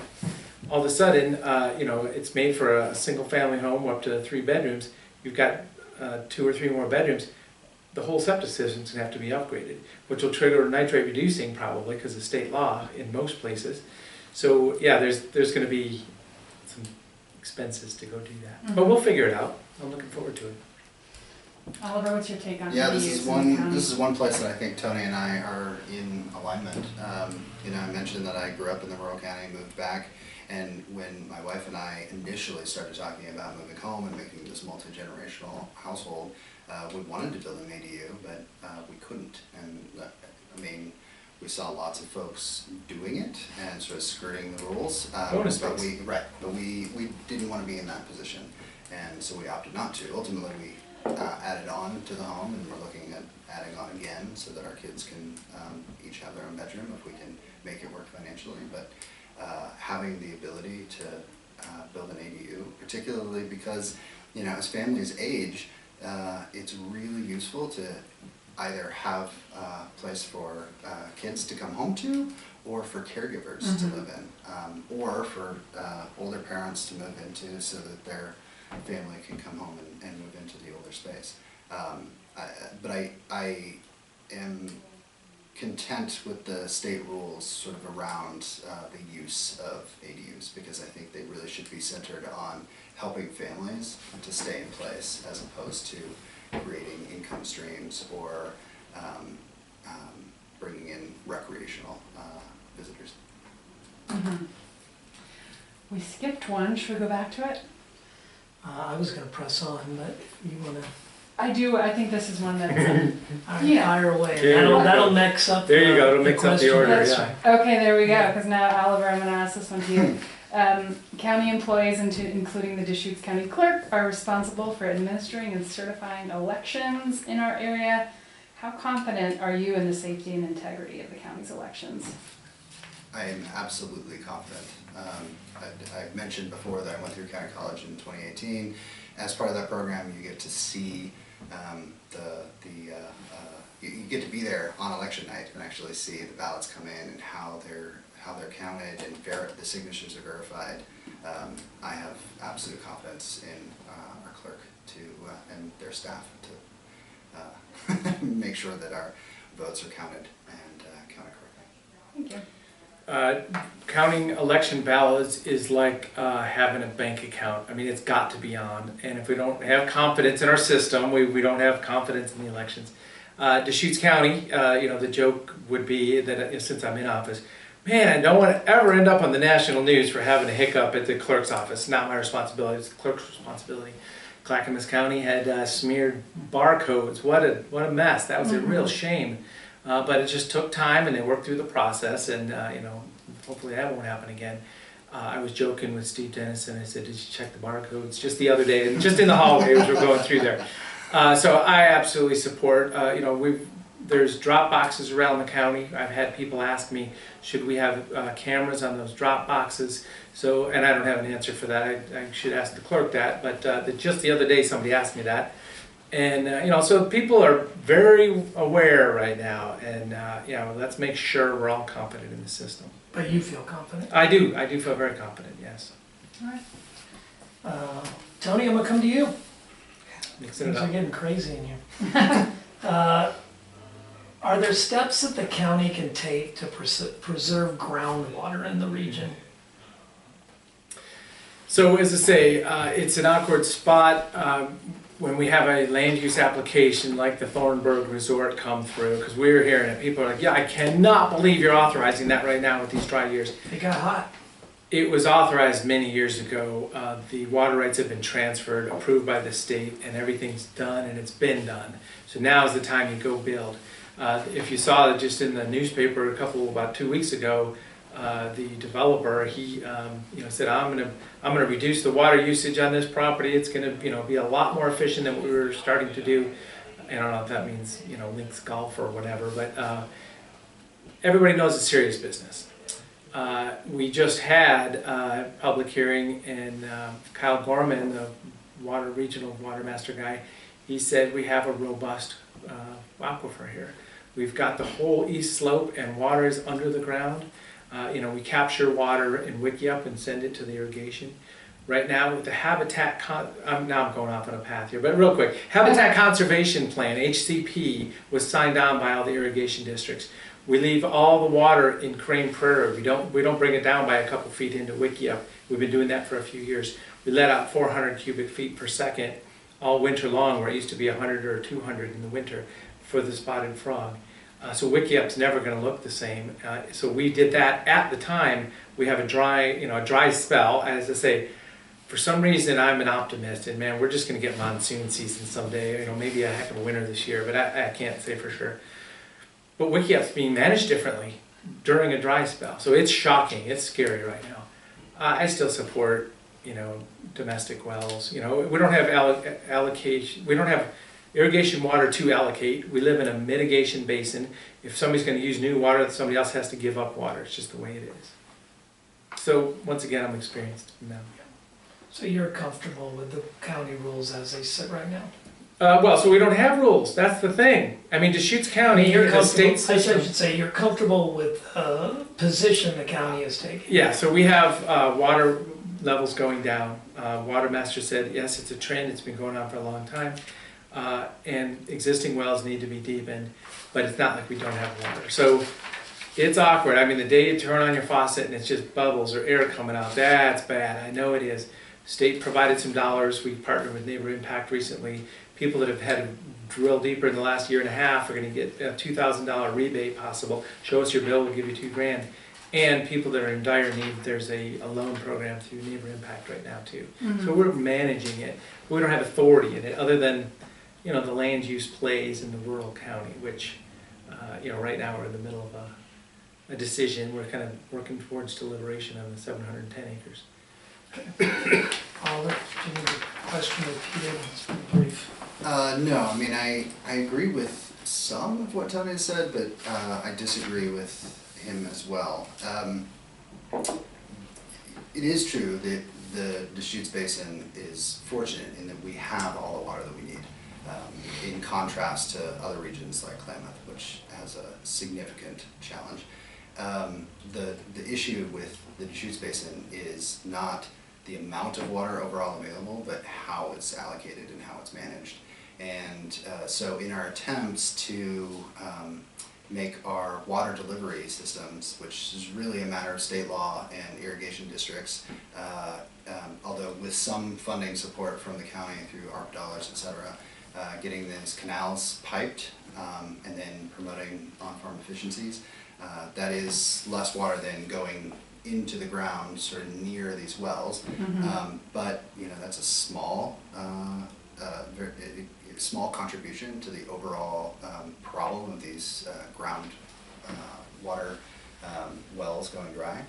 all of a sudden, it's made for a single family home up to 3 bedrooms. You've got 2 or 3 more bedrooms. The whole septic system's gonna have to be upgraded, which will trigger nitrate reducing probably because of state law in most places. So yeah, there's going to be some expenses to go do that, but we'll figure it out. I'm looking forward to it. Oliver, what's your take on Yeah, ADUs this in is the one. county? This is one place that I think Tony and I are in alignment. I mentioned that I grew up in the rural county, moved back, and when my wife and I initially started talking about moving home and making this multi-generational household, we wanted to build an ADU, but we couldn't. And we saw lots of folks doing it and sort of skirting the rules. Bonus but space. we didn't want to be in that position, and so we opted not to. Ultimately, we added on to the home, and we're looking at adding on again so that our kids can each have their own bedroom if we can make it work financially. But having the ability to build an ADU, particularly because as families age, it's really useful to either have a place for kids to come home to, or for caregivers to live in, or for older parents to move into so that their family can come home and move into the older space. But I am content with the state rules sort of around the use of ADUs, because I think they really should be centered on helping families to stay in place as opposed to creating income streams or bringing in recreational visitors. We skipped one, should we go back to it? I was gonna press on, but if you wanna I do, I think this is one that's, fire away. Yeah. That'll mix up There you go, it'll mix up the question. order, That's yeah. okay, there we go, because now Oliver, I'm gonna ask this one to you. County employees, including the Deschutes County Clerk, are responsible for administering and certifying elections in our area. How confident are you in the safety and integrity of the county's elections? I am absolutely confident. I mentioned before that I went through county college in 2018. As part of that program, you get to see you get to be there on election night and actually see the ballots come in and how they're counted and the signatures are verified. I have absolute confidence in our clerk and their staff to make sure that our votes are counted and counted correctly. Thank you. Counting election ballots is like having a bank account. I mean, it's got to be on. And if we don't have confidence in our system, we don't have confidence in the elections. Deschutes County, the joke would be that since I'm in office, man, I don't want to ever end up on the national news for having a hiccup at the clerk's office. Not my responsibility, it's the clerk's responsibility. Clackamas County had smeared barcodes. What a mess. That was a real shame. But it just took time, and they worked through the process, and hopefully that won't happen again. I was joking with Steve Dennison. I said, "Did you check the barcodes?" Just the other day, and just in the hallway as we're going through there. So I absolutely support. There's drop boxes around the county. I've had people ask me, should we have cameras on those drop boxes? So, and I don't have an answer for that. I should ask the clerk that. But just the other day, somebody asked me that. And so people are very aware right now, and let's make sure we're all confident in the system. But you feel confident? I do feel very confident, yes. All right. Tony, I'm gonna come to you. Mixing Things it are up. getting crazy in here. Are there steps that the county can take to preserve groundwater in the region? So as I say, it's an awkward spot when we have a land use application like the Thornburg Resort come through, because we're hearing it. People are like, yeah, I cannot believe you're authorizing that right now with these dry years. It got hot. It was authorized many years ago. The water rights have been transferred, approved by the state, and everything's done, and it's been done. So now is the time you go build. If you saw it just in the newspaper about 2 weeks ago, the developer, he said, I'm gonna reduce the water usage on this property. It's gonna be a lot more efficient than what we were starting to do. I don't know if that means links golf or whatever, but everybody knows it's serious business. We just had a public hearing, and Kyle Gorman, the regional water master guy, he said we have a robust aquifer here. We've got the whole east slope, and water is under the ground. We capture water and Wickiup and send it to the irrigation. Right now with the Habitat, now I'm going off on a path here, but real quick, Habitat Conservation Plan, HCP, was signed on by all the irrigation districts. We leave all the water in Crane Prairie. We don't bring it down by a couple feet into Wickiup. We've been doing that for a few years. We let out 400 cubic feet per second all winter long, where it used to be 100 or 200 in the winter for the spotted frog. So Wickiup's never going to look the same. So we did that at the time. We have a dry spell. As I say, for some reason I'm an optimist, and man, we're just going to get monsoon season someday. Maybe a heck of a winter this year, but I can't say for sure. But Wickiup's being managed differently during a dry spell, so it's shocking. It's scary right now. I still support domestic wells. We don't have allocation. We don't have irrigation water to allocate. We live in a mitigation basin. If somebody's going to use new water, somebody else has to give up water. It's just the way it is. So once again, I'm experienced in that. So you're comfortable with the county rules as they sit right now? Well, so we don't have rules, that's the thing. I mean, Deschutes County, You're the state comfortable, I system. should say, you're comfortable with position the county is taking. Yeah, so we have water levels going down. Water Master said, yes, it's a trend, it's been going on for a long time. And existing wells need to be deepened, but it's not like we don't have water. So it's awkward. I mean, the day you turn on your faucet and it's just bubbles or air coming out, that's bad. I know it is. State provided some dollars. We partnered with Neighbor Impact recently. People that have had to drill deeper in the last year and a half are going to get a $2,000 rebate possible. Show us your bill, we'll give you $2,000. And people that are in dire need, there's a loan program through Neighbor Impact right now too. So we're managing it. We don't have authority in it other than, you know, the land use plays in the rural county, which, you know, right now we're in the middle of a decision. We're kind of working towards deliberation on the 710 acres. Oliver, do you need a question repeated? It's pretty brief. No, I mean, I agree with some of what Tony has said, but I disagree with him as well. It is true that the Deschutes Basin is fortunate in that we have all the water that we need, in contrast to other regions like Klamath, which has a significant challenge. The issue with the Deschutes Basin is not the amount of water overall available, but how it's allocated and how it's managed. And so in our attempts to make our water delivery systems, which is really a matter of state law and irrigation districts, although with some funding support from the county through ARP dollars, et cetera, getting these canals piped and then promoting on-farm efficiencies, that is less water than going into the ground sort of near these wells. But you know, that's a small very small contribution to the overall problem of these ground water wells going dry.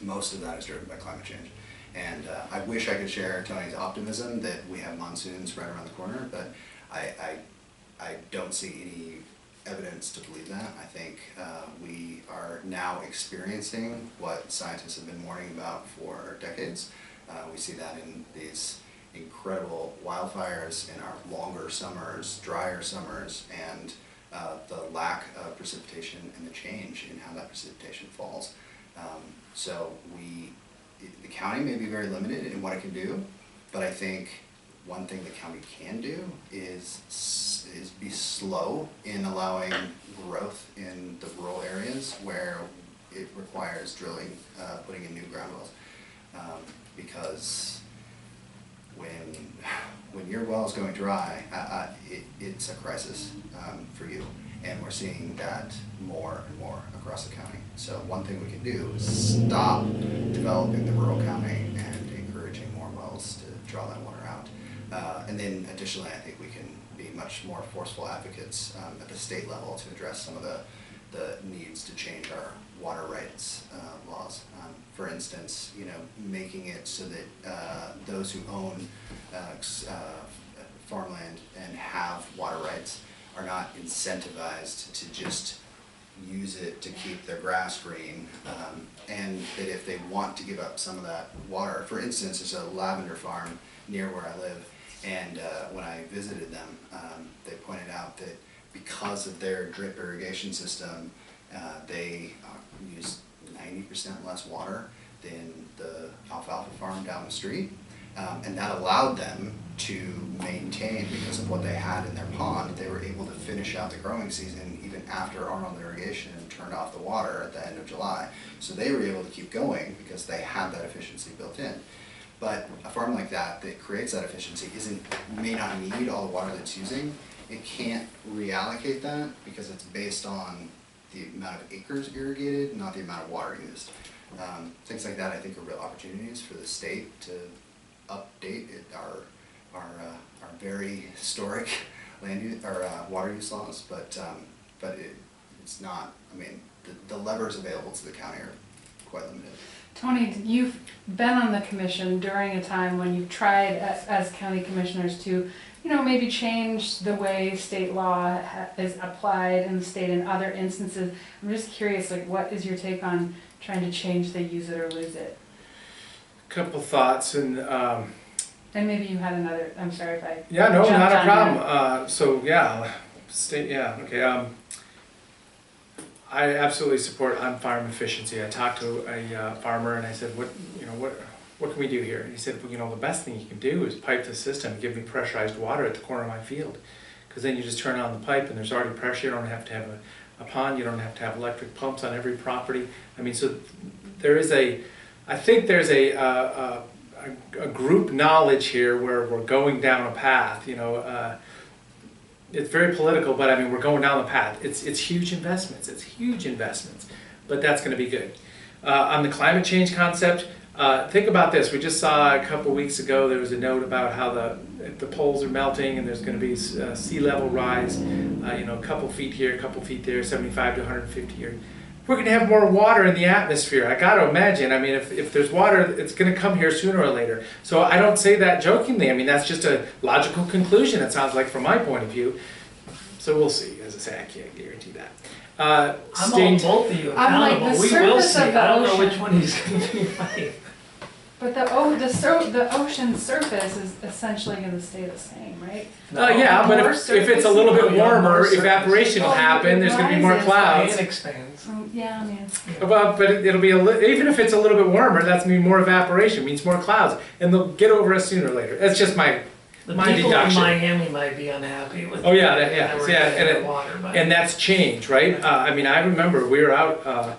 Most of that is driven by climate change. And I wish I could share Tony's optimism that we have monsoons right around the corner, but I don't see any evidence to believe that. I think we are now experiencing what scientists have been warning about for decades. We see that in these incredible wildfires, in our longer summers, drier summers, and the lack of precipitation and the change in how that precipitation falls. So the county may be very limited in what it can do, but I think one thing the county can do is be slow in allowing growth in the rural areas where it requires drilling, putting in new ground wells, because when your well is going dry, it's a crisis for you, and we're seeing that more and more across the county. So one thing we can do is stop developing the rural county and encouraging more wells to draw that water out. And then additionally, I think we can be much more forceful advocates at the state level to address some of the needs to change our water rights laws. For instance, you know, making it so that those who own farmland and have water rights are not incentivized to just use it to keep their grass green, and that if they want to give up some of that water, for instance, there's a lavender farm near where I live, and when I visited them, they pointed out that because of their drip irrigation system, they use 90% less water than the alfalfa farm down the street, and that allowed them to maintain, because of what they had in their pond, they were able to finish out the growing season even after Arnold Irrigation turned off the water at the end of July. So they were able to keep going because they had that efficiency built in. But a farm like that creates that efficiency may not need all the water that's using. It can't reallocate that because it's based on the amount of acres irrigated, not the amount of water used. Things like that I think are real opportunities for the state to update our very historic land use, or water use laws, but it's not. I mean, the levers available to the county are quite limited. Tony, you've been on the commission during a time when you've tried as county commissioners to, you know, maybe change the way state law is applied in the state in other instances. I'm just curious, like, what is your take on trying to change the use it or lose it? Couple thoughts, and And maybe you had another, I'm sorry if I Yeah, no, jumped not a on problem. you. So yeah, okay. I absolutely support on-farm efficiency. I talked to a farmer and I said, what can we do here? And he said, well, the best thing you can do is pipe the system, give me pressurized water at the corner of my field. Because then you just turn on the pipe and there's already pressure. You don't have to have a pond. You don't have to have electric pumps on every property. I mean, so there is I think there's a group knowledge here where we're going down a path, it's very political, but I mean, we're going down the path. It's huge investments, but that's gonna be good. On the climate change concept, think about this. We just saw a couple weeks ago, there was a note about how the poles are melting and there's gonna be sea level rise, a couple feet here, a couple feet there, 75 to 150 here. We're going to have more water in the atmosphere. I got to imagine. I mean, if there's water, it's going to come here sooner or later. So I don't say that jokingly. I mean, that's just a logical conclusion, it sounds like, from my point of view. So we'll see. As I say, I can't guarantee that. I'm on both of you I'm like, accountable. the We will surface see. of the I don't know ocean. which one he's going to be right. But the ocean's surface is essentially going to stay the same, right? Yeah, but More if it's a little bit surface, warmer, more surface. evaporation will Oh, happen. There's going to be more rises, clouds. It expands. Yeah, I mean, Well, but it'll be even if it's a little bit warmer, that's going to be more evaporation, means more clouds, and they'll get over us sooner or later. That's just my The my people deduction. in Miami might be unhappy with. Oh, yeah, that we're getting their water, but- And that's change, right? I mean, I remember we were out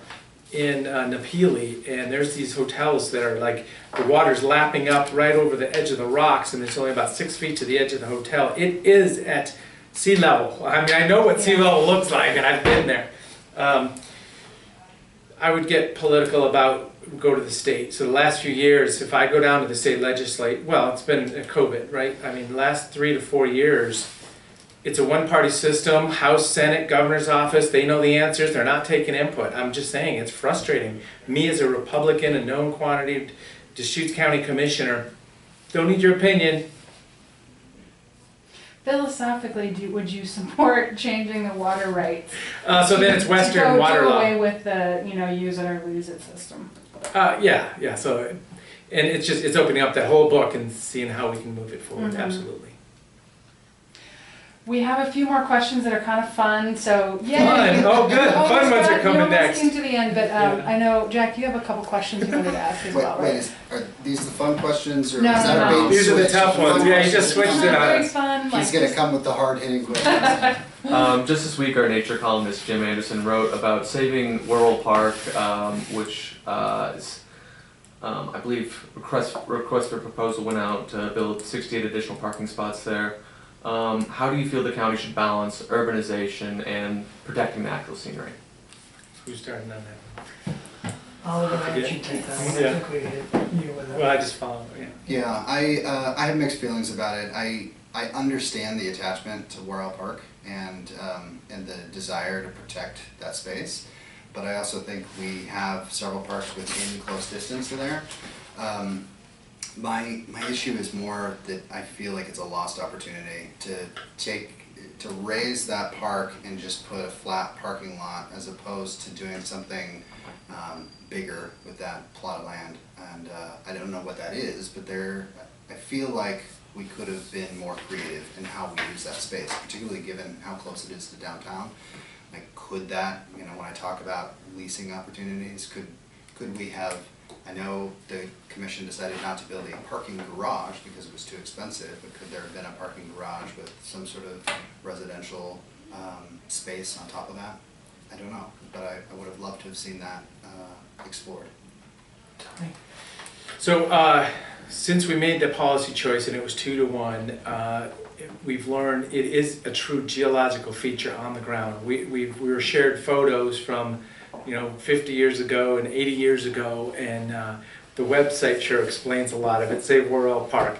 in Napili, and there's these hotels that are like, the water's lapping up right over the edge of the rocks, and it's only about 6 feet to the edge of the hotel. It is at sea level. I mean, I know what sea level looks like, and I've been there. I would get political about go to the state. So the last few years, if I go down to the state legislate, well, it's been COVID, right? I mean, the last 3 to 4 years, it's a one-party system, House, Senate, Governor's office, they know the answers, they're not taking input. I'm just saying, it's frustrating. Me as a Republican, a known quantity, Deschutes County Commissioner, don't need your opinion. philosophically, would you support changing the water rights? So then it's Western water do law. away with the, use it or lose it system. Yeah, so, and it's opening up that whole book and seeing how we can move it forward, absolutely. We have a few more questions that are kind of fun, so yay! Fun, oh good, fun ones are coming You almost next. came to the end, but I know, Jack, you have a couple questions you wanted to ask as well, right? Are these the fun questions, or No, is that no, a no. bait These are the switch? tough ones. Fun Yeah, you questions. just switched It's it not on very us. fun, He's like, gonna come with the hard-hitting questions. Just this week, our nature columnist Jim Anderson wrote about saving Whirl Park, which is, I believe, request for proposal went out to build 68 additional parking spots there. How do you feel the county should balance urbanization and protecting natural scenery? Who's starting on that? Oliver, why don't you take that one? Yeah. I think we hit you with it. Well, I just follow, yeah. Yeah, I have mixed feelings about it. I understand the attachment to Worrell Park and the desire to protect that space, but I also think we have several parks within close distance to there. My issue is more that I feel like it's a lost opportunity to raise that park and just put a flat parking lot as opposed to doing something bigger with that plot of land. And I don't know what that is, but I feel like we could have been more creative in how we use that space, particularly given how close it is to downtown. Like, could that, when I talk about leasing opportunities, could we have, I know the commission decided not to build a parking garage because it was too expensive, but could there have been a parking garage with some sort of residential space on top of that? I don't know, but I would have loved to have seen that explored. So, since we made the policy choice and it was 2 to 1, we've learned it is a true geological feature on the ground. We were shared photos from 50 years ago and 80 years ago, and the website sure explains a lot of it. Save Worrell Park.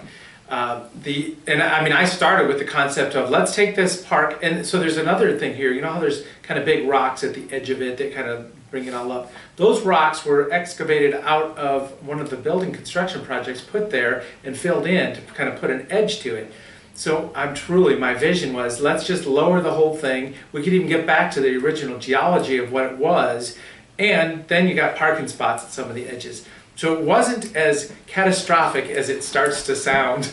I started with the concept of let's take this park, and so there's another thing here. You know how there's kind of big rocks at the edge of it that kind of bring it all up. Those rocks were excavated out of one of the building construction projects, put there and filled in to kind of put an edge to it. So my vision was, let's just lower the whole thing. We could even get back to the original geology of what it was, and then you got parking spots at some of the edges. So it wasn't as catastrophic as it starts to sound.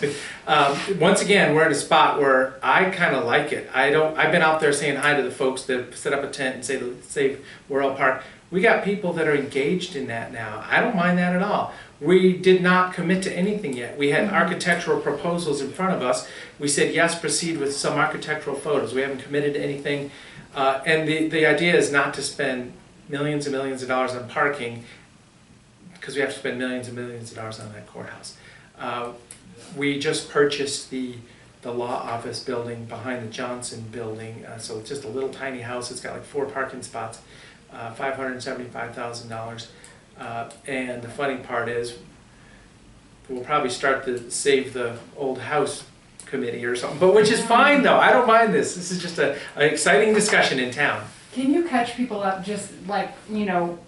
Once again, we're in a spot where I kind of like it. I've been out there saying hi to the folks that set up a tent and say save Worrell Park. We got people that are engaged in that now. I don't mind that at all. We did not commit to anything yet. We had architectural proposals in front of us. We said, yes, proceed with some architectural photos. We haven't committed to anything. And the idea is not to spend millions and millions of dollars on parking, because we have to spend millions and millions of dollars on that courthouse. We just purchased the law office building behind the Johnson building. So it's just a little tiny house. It's got like 4 parking spots, $575,000. And the funny part is, we'll probably start to save the old house committee or something, but which is fine though. I don't mind this. This is just an exciting discussion in town. Can you catch people up just like, you know,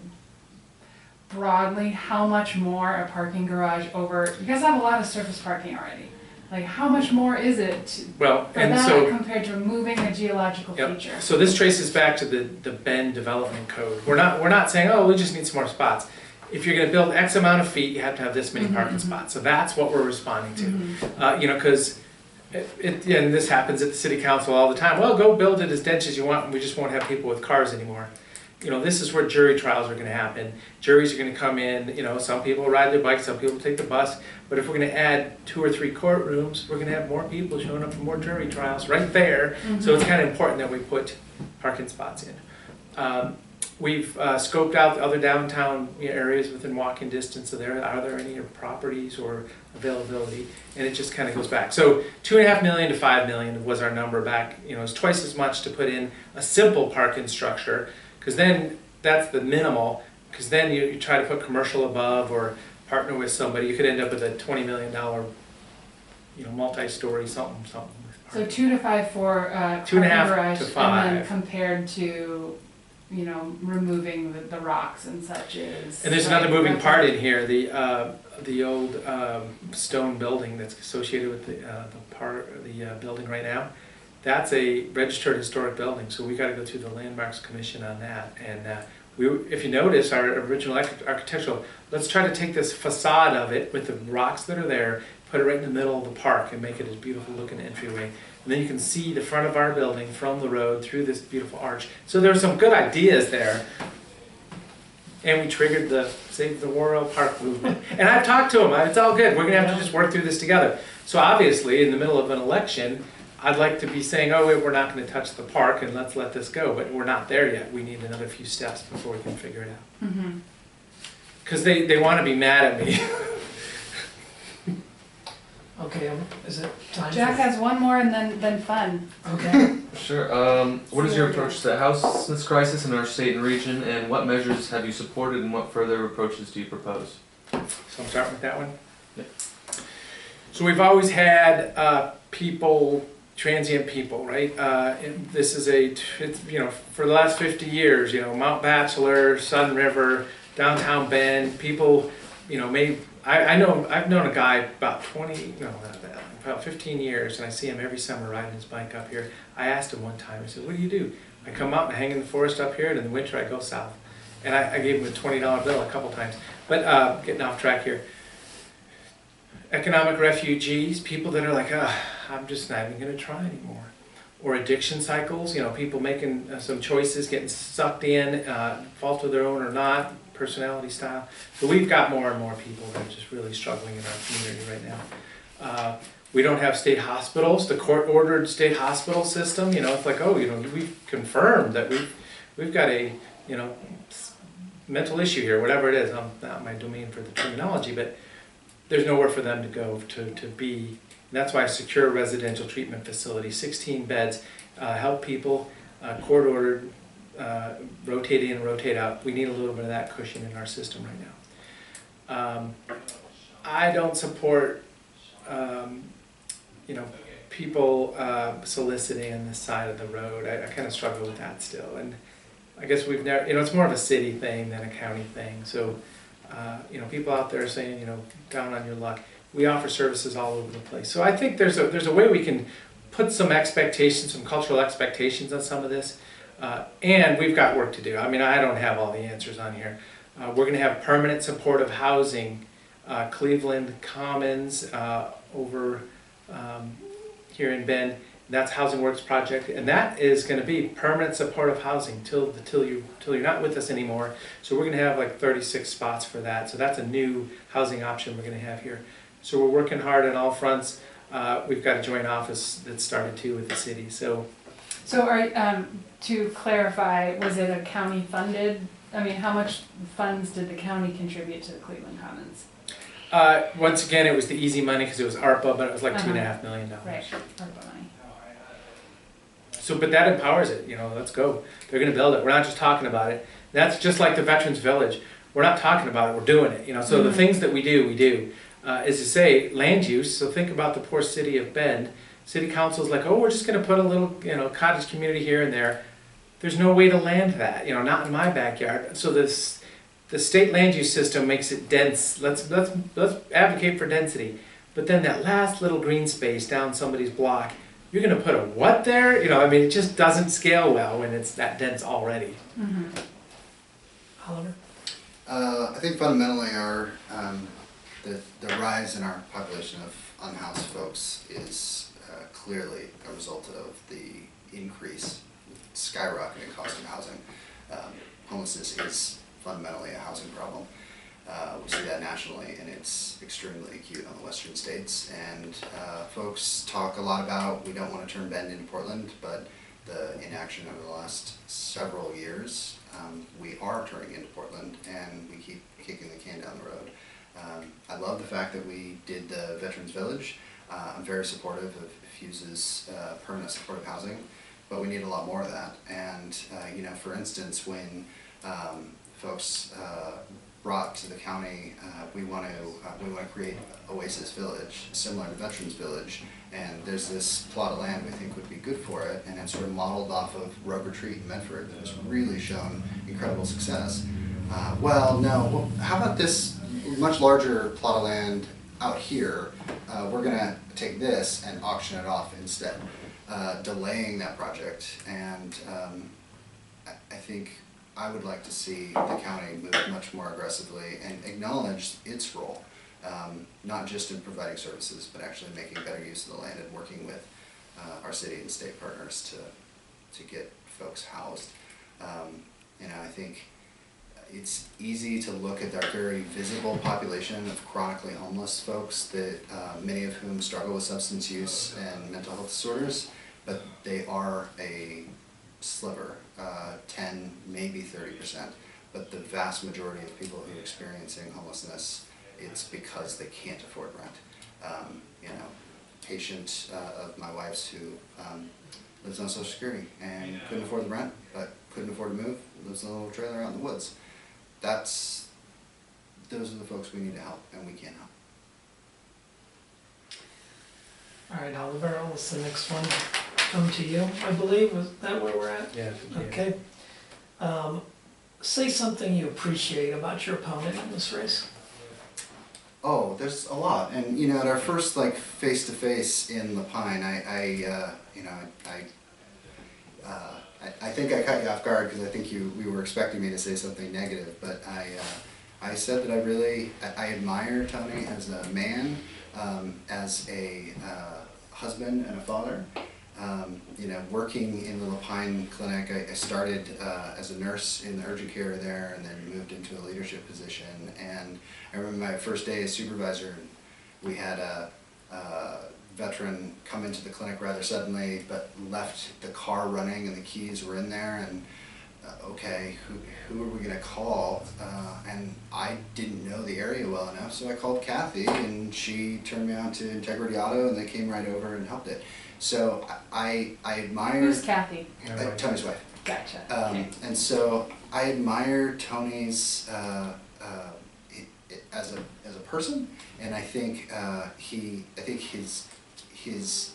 broadly, how much more a parking garage over, you guys have a lot of surface parking already. Like how much more is it Well, for and that so, compared to removing a geological yep. feature? So this traces back to the Bend Development Code. We're not saying, oh, we just need some more spots. If you're going to build X amount of feet, you have to have this many parking spots. So that's what we're responding to. You know, because and this happens at the city council all the time. Well, go build it as dense as you want, and we just won't have people with cars anymore. You know, this is where jury trials are going to happen. Juries are going to come in. You know, some people ride their bikes, some people take the bus. But if we're going to add 2 or 3 courtrooms, we're going to have more people showing up for more jury trials right there. So it's kind of important that we put parking spots in. We've scoped out the other downtown areas within walking distance of there. Are there any properties or availability? And it just kind of goes back. So $2.5 million to $5 million was our number back. You know, it's twice as much to put in a simple parking structure, because then that's the minimal. Because then you try to put commercial above or partner with somebody, you could end up with a $20 million, you know, multi-story something. So 2 to 5 for parking 2.5 garage, to 5. and then compared to, you know, removing the rocks and such is. And there's another moving part in here, the old stone building that's associated with the building right now. That's a registered historic building, so we got to go through the Landmarks Commission on that. And if you notice, our original architectural, let's try to take this facade of it with the rocks that are there, put it right in the middle of the park and make it a beautiful looking entryway. And then you can see the front of our building from the road through this beautiful arch. So there's some good ideas there. And we triggered the Save the Worrell Park movement. And I've talked to them, it's all good. We're gonna have to just work through this together. So obviously, in the middle of an election, I'd like to be saying, oh, wait, we're not gonna touch the park and let's let this go. But we're not there yet. We need another few steps before we can figure it out. Because they wanna be mad at me. Okay, is it time? Jack has one more and then fun. Okay. Sure. What is your approach to the homelessness crisis in our state and region, and what measures have you supported, and what further approaches do you propose? So I'm starting with that one? Yeah. So we've always had people, transient people, right? And this is you know, for the last 50 years, you know, Mount Bachelor, Sun River, downtown Bend, people, you know, I've known a guy about 15 years, and I see him every summer riding his bike up here. I asked him one time, I said, what do you do? I come up and hang in the forest up here, and in the winter I go south. And I gave him a $20 bill a couple times. But getting off track here. Economic refugees, people that are like, I'm just not even gonna try anymore. Or addiction cycles, you know, people making some choices, getting sucked in, fault of their own or not, personality style. So we've got more and more people that are just really struggling in our community right now. We don't have state hospitals, the court-ordered state hospital system. You know, it's like, oh, you know, we've confirmed that we've got a, you know, mental issue here, whatever it is. Not my domain for the terminology, but there's nowhere for them to go to be. And that's why a secure residential treatment facility, 16 beds, help people, court-ordered, rotate in, rotate out. We need a little bit of that cushion in our system right now. I don't support, you know, people soliciting on this side of the road. I kind of struggle with that still. And I guess we've never, you know, it's more of a city thing than a county thing. So, you know, people out there saying, you know, down on your luck. We offer services all over the place. So I think there's a way we can put some expectations, some cultural expectations on some of this. And we've got work to do. I mean, I don't have all the answers on here. We're gonna have permanent supportive housing, Cleveland Commons, over here in Bend. That's Housing Works project, and that is gonna be permanent supportive housing till you're not with us anymore. So we're gonna have like 36 spots for that. So that's a new housing option we're gonna have here. So we're working hard on all fronts. We've got a joint office that started too with the city. So To clarify, was it a county funded? I mean, how much funds did the county contribute to the Cleveland Commons? once again, it was the easy money because it was ARPA, but it was like Uh-huh. $2.5 million. Right, ARPA money. So, but that empowers it, let's go. They're gonna build it, we're not just talking about it. That's just like the Veterans Village, we're not talking about it, we're doing it, So the Mhm. things that we do. Is to say, land use, so think about the poor city of Bend. City council's like, oh, we're just gonna put a little, cottage community here and there. There's no way to land that, not in my backyard. So the state land use system makes it dense, let's advocate for density. But then that last little green space down somebody's block, you're gonna put a what there? It just doesn't scale well when it's that dense already. Mm-hmm. Oliver? I think fundamentally the rise in our population of unhoused folks is clearly a result of the increase, skyrocketing cost of housing. Homelessness is fundamentally a housing problem. We see that nationally, and it's extremely acute on the western states. And folks talk a lot about we don't want to turn Bend into Portland, but the inaction over the last several years, we are turning into Portland, and we keep kicking the can down the road. I love the fact that we did the Veterans Village. I'm very supportive of Fuse's permanent supportive housing, but we need a lot more of that. And for instance, when folks brought to the county, we want to create Oasis Village, similar to Veterans Village, and there's this plot of land we think would be good for it, and it's sort of modeled off of Rogue Retreat in Medford that has really shown incredible success. No, how about this much larger plot of land out here? We're gonna take this and auction it off instead, delaying that project. And I think I would like to see the county move much more aggressively and acknowledge its role, not just in providing services, but actually making better use of the land and working with our city and state partners to get folks housed. I think it's easy to look at our very visible population of chronically homeless folks that many of whom struggle with substance use and mental health disorders, but they are a sliver, 10, maybe 30%. But the vast majority of people who are experiencing homelessness, it's because they can't afford rent. Patient of my wife's who lives on Social Security and couldn't afford the rent, but couldn't afford to move, lives in a little trailer out in the woods. Those are the folks we need to help, and we can help. All right, Oliver, I'll let the next one come to you, I believe. Is that where we're at? Yeah. Okay. Say something you appreciate about your opponent in this race. Oh, there's a lot, and at our first face-to-face in La Pine, I think I cut you off guard because I think we were expecting me to say something negative, but I said that I admire Tony as a man, as a husband and a father. Working in the La Pine clinic, I started as a nurse in the urgent care there, and then moved into a leadership position. And I remember my first day as supervisor, we had a veteran come into the clinic rather suddenly, but left the car running and the keys were in there, and okay, who are we gonna call? And I didn't know the area well enough, so I called Kathy, and she turned me on to Integrity Auto, and they came right over and helped it. So I admire... Who's Kathy? Tony's wife. Gotcha. Okay. And so I admire Tony's as a person, and I think his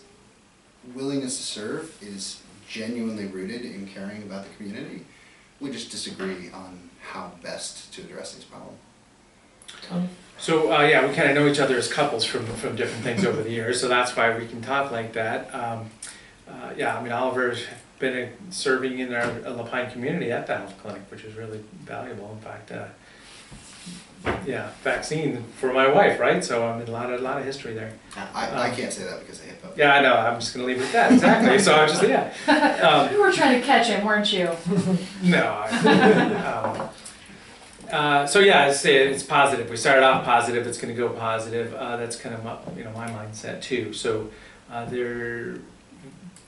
willingness to serve is genuinely rooted in caring about the community. We just disagree on how best to address these problems. Tony? So we kind of know each other as couples from different things over the years, so that's why we can talk like that. Oliver's been serving in our La Pine community at the health clinic, which is really valuable. In fact, yeah, vaccine for my wife, right? So I mean, a lot of history there. I can't say that because of HIPAA. Yeah, I know. I'm just gonna leave it at that. Exactly. So I was just yeah. You were trying to catch him, weren't you? No. So yeah, I say it's positive. We started off positive. It's going to go positive. That's kind of my mindset too. So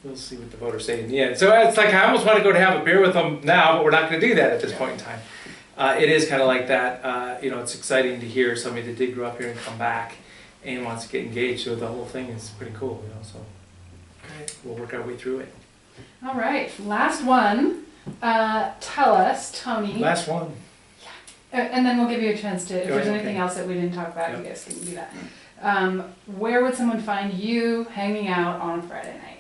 we'll see what the voters say in the end. So it's like I almost want to go to have a beer with them now, but we're not going to do that at this point in time. It is kind of like that. It's exciting to hear somebody that did grow up here and come back and wants to get engaged. So the whole thing is pretty cool. So we'll work our way through it. All right, last one. Tell us, Tony. Last one. And then we'll give you a chance to, if Go there's ahead, anything okay. else that we didn't talk about, Yep. you guys can do that. Where would someone find you hanging out on a Friday night?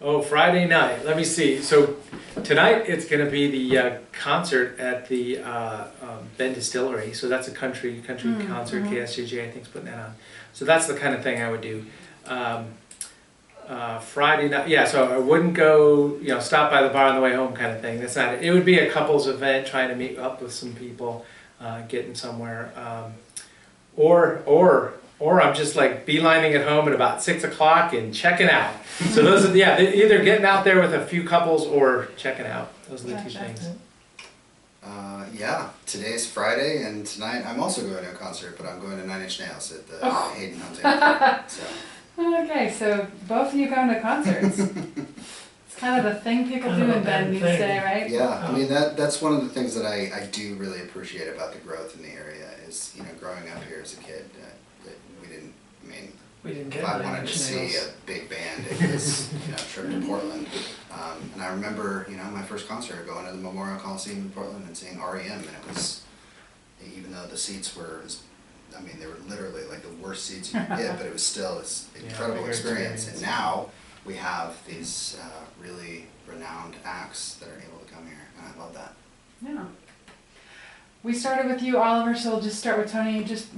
Oh, Friday night. Let me see. So tonight it's going to be the concert at the Ben Distillery. So that's a country concert. KSJJ I think is putting that on. So that's the kind of thing I would do. Friday night, yeah. So I wouldn't go, stop by the bar on the way home kind of thing. That's not it. It would be a couples event, trying to meet up with some people, getting somewhere, or I'm just like beelining it home at about 6 o'clock and checking out. So those are either getting out there with a few couples or checking out. Those are the two things. Yeah, today's Friday, and tonight I'm also going to a concert, but I'm going to Nine Inch Nails at the Hayden Hotel. So. Okay, so both of you going to concerts. It's kind of the thing people do in Bend these days, right? Yeah, I mean that's one of the things that I do really appreciate about the growth in the area is growing up here as a kid that we didn't. I mean, We didn't get if I Nine wanted Inch to see Nails. a big band, it was a trip to Portland. And I remember my first concert going to the Memorial Coliseum in Portland and seeing REM, and it was, even though the seats were, they were literally like the worst seats you could get, but it was still this incredible experience. And now we have these really renowned acts that are able to come here, and I love that. Yeah. We started with you, Oliver, so we'll just start with Tony. Just,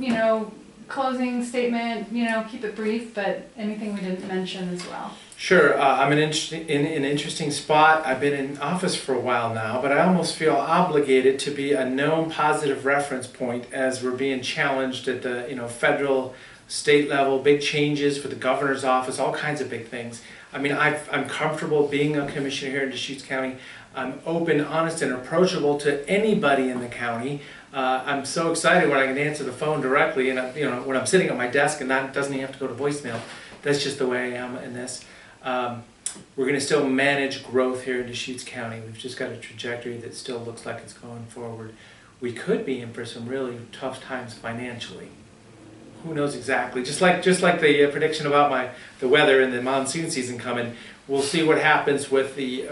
closing statement, keep it brief, but anything we didn't mention as well. Sure, I'm in an interesting spot. I've been in office for a while now, but I almost feel obligated to be a known positive reference point as we're being challenged at the federal, state level, big changes for the governor's office, all kinds of big things. I mean, I'm comfortable being a commissioner here in Deschutes County. I'm open, honest, and approachable to anybody in the county. I'm so excited when I can answer the phone directly, and when I'm sitting at my desk and that doesn't even have to go to voicemail. That's just the way I am in this. We're going to still manage growth here in Deschutes County. We've just got a trajectory that still looks like it's going forward. We could be in for some really tough times financially. Who knows exactly? Just like the prediction about the weather and the monsoon season coming. We'll see what happens with the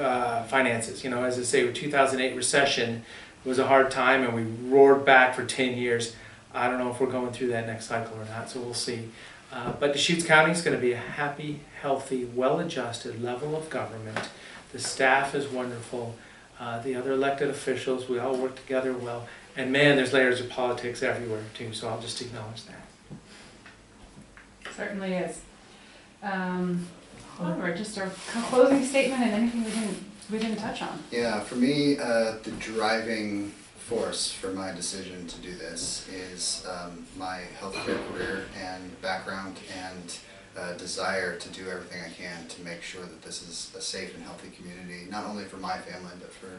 finances. As I say, with 2008 recession, it was a hard time, and we roared back for 10 years. I don't know if we're going through that next cycle or not, so we'll see. But Deschutes County is going to be a happy, healthy, well-adjusted level of government. The staff is wonderful. The other elected officials, we all work together well. And man, there's layers of politics everywhere too, so I'll just acknowledge that. Certainly is. Oliver, just our closing statement and anything we didn't touch on. Yeah, for me, the driving force for my decision to do this is my healthcare career and background and desire to do everything I can to make sure that this is a safe and healthy community, not only for my family, but for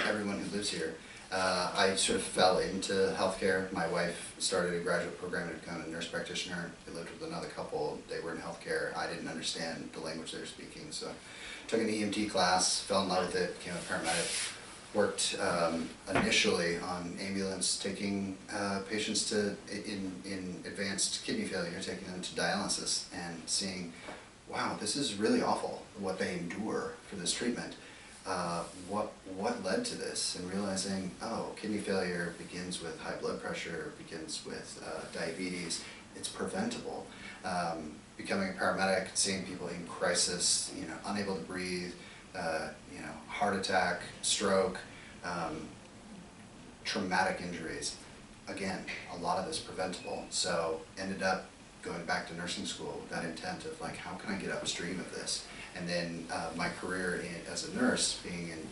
everyone who lives here. I sort of fell into healthcare. My wife started a graduate program to become a nurse practitioner. We lived with another couple. They were in healthcare. I didn't understand the language they were speaking, so took an EMT class, fell in love with it, became a paramedic. Worked initially on ambulance, taking patients in advanced kidney failure, taking them to dialysis, and seeing, wow, this is really awful what they endure for this treatment. What led to this, and realizing, oh, kidney failure begins with high blood pressure, begins with diabetes. It's preventable. Becoming a paramedic, seeing people in crisis, unable to breathe, heart attack, stroke, traumatic injuries. Again, a lot of this preventable. So ended up going back to nursing school with that intent of how can I get upstream of this? And then my career as a nurse, being in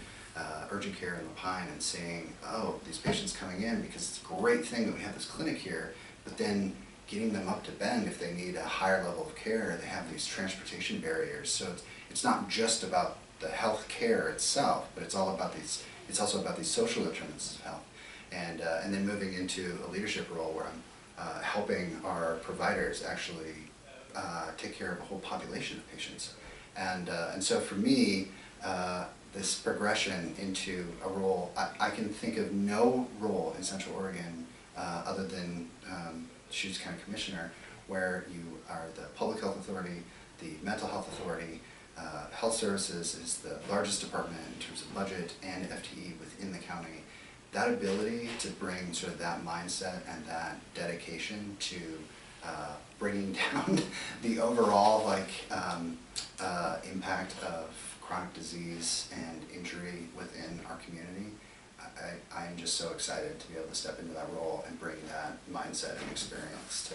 urgent care in La Pine and seeing, oh, these patients coming in because it's a great thing that we have this clinic here, but then getting them up to Bend if they need a higher level of care, they have these transportation barriers. So it's not just about the health care itself, but it's also about these social determinants of health. And then moving into a leadership role where I'm helping our providers actually take care of a whole population of patients. And so for me, this progression into a role, I can think of no role in Central Oregon other than Deschutes County Commissioner, where you are the Public Health Authority, the Mental Health Authority. Health Services is the largest department in terms of budget and FTE within the county. That ability to bring sort of that mindset and that dedication to bringing down the overall impact of chronic disease and injury within our community, I am just so excited to be able to step into that role and bring that mindset and experience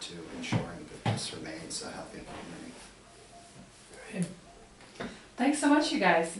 to ensuring that this remains a healthy community. Thanks so much, you guys.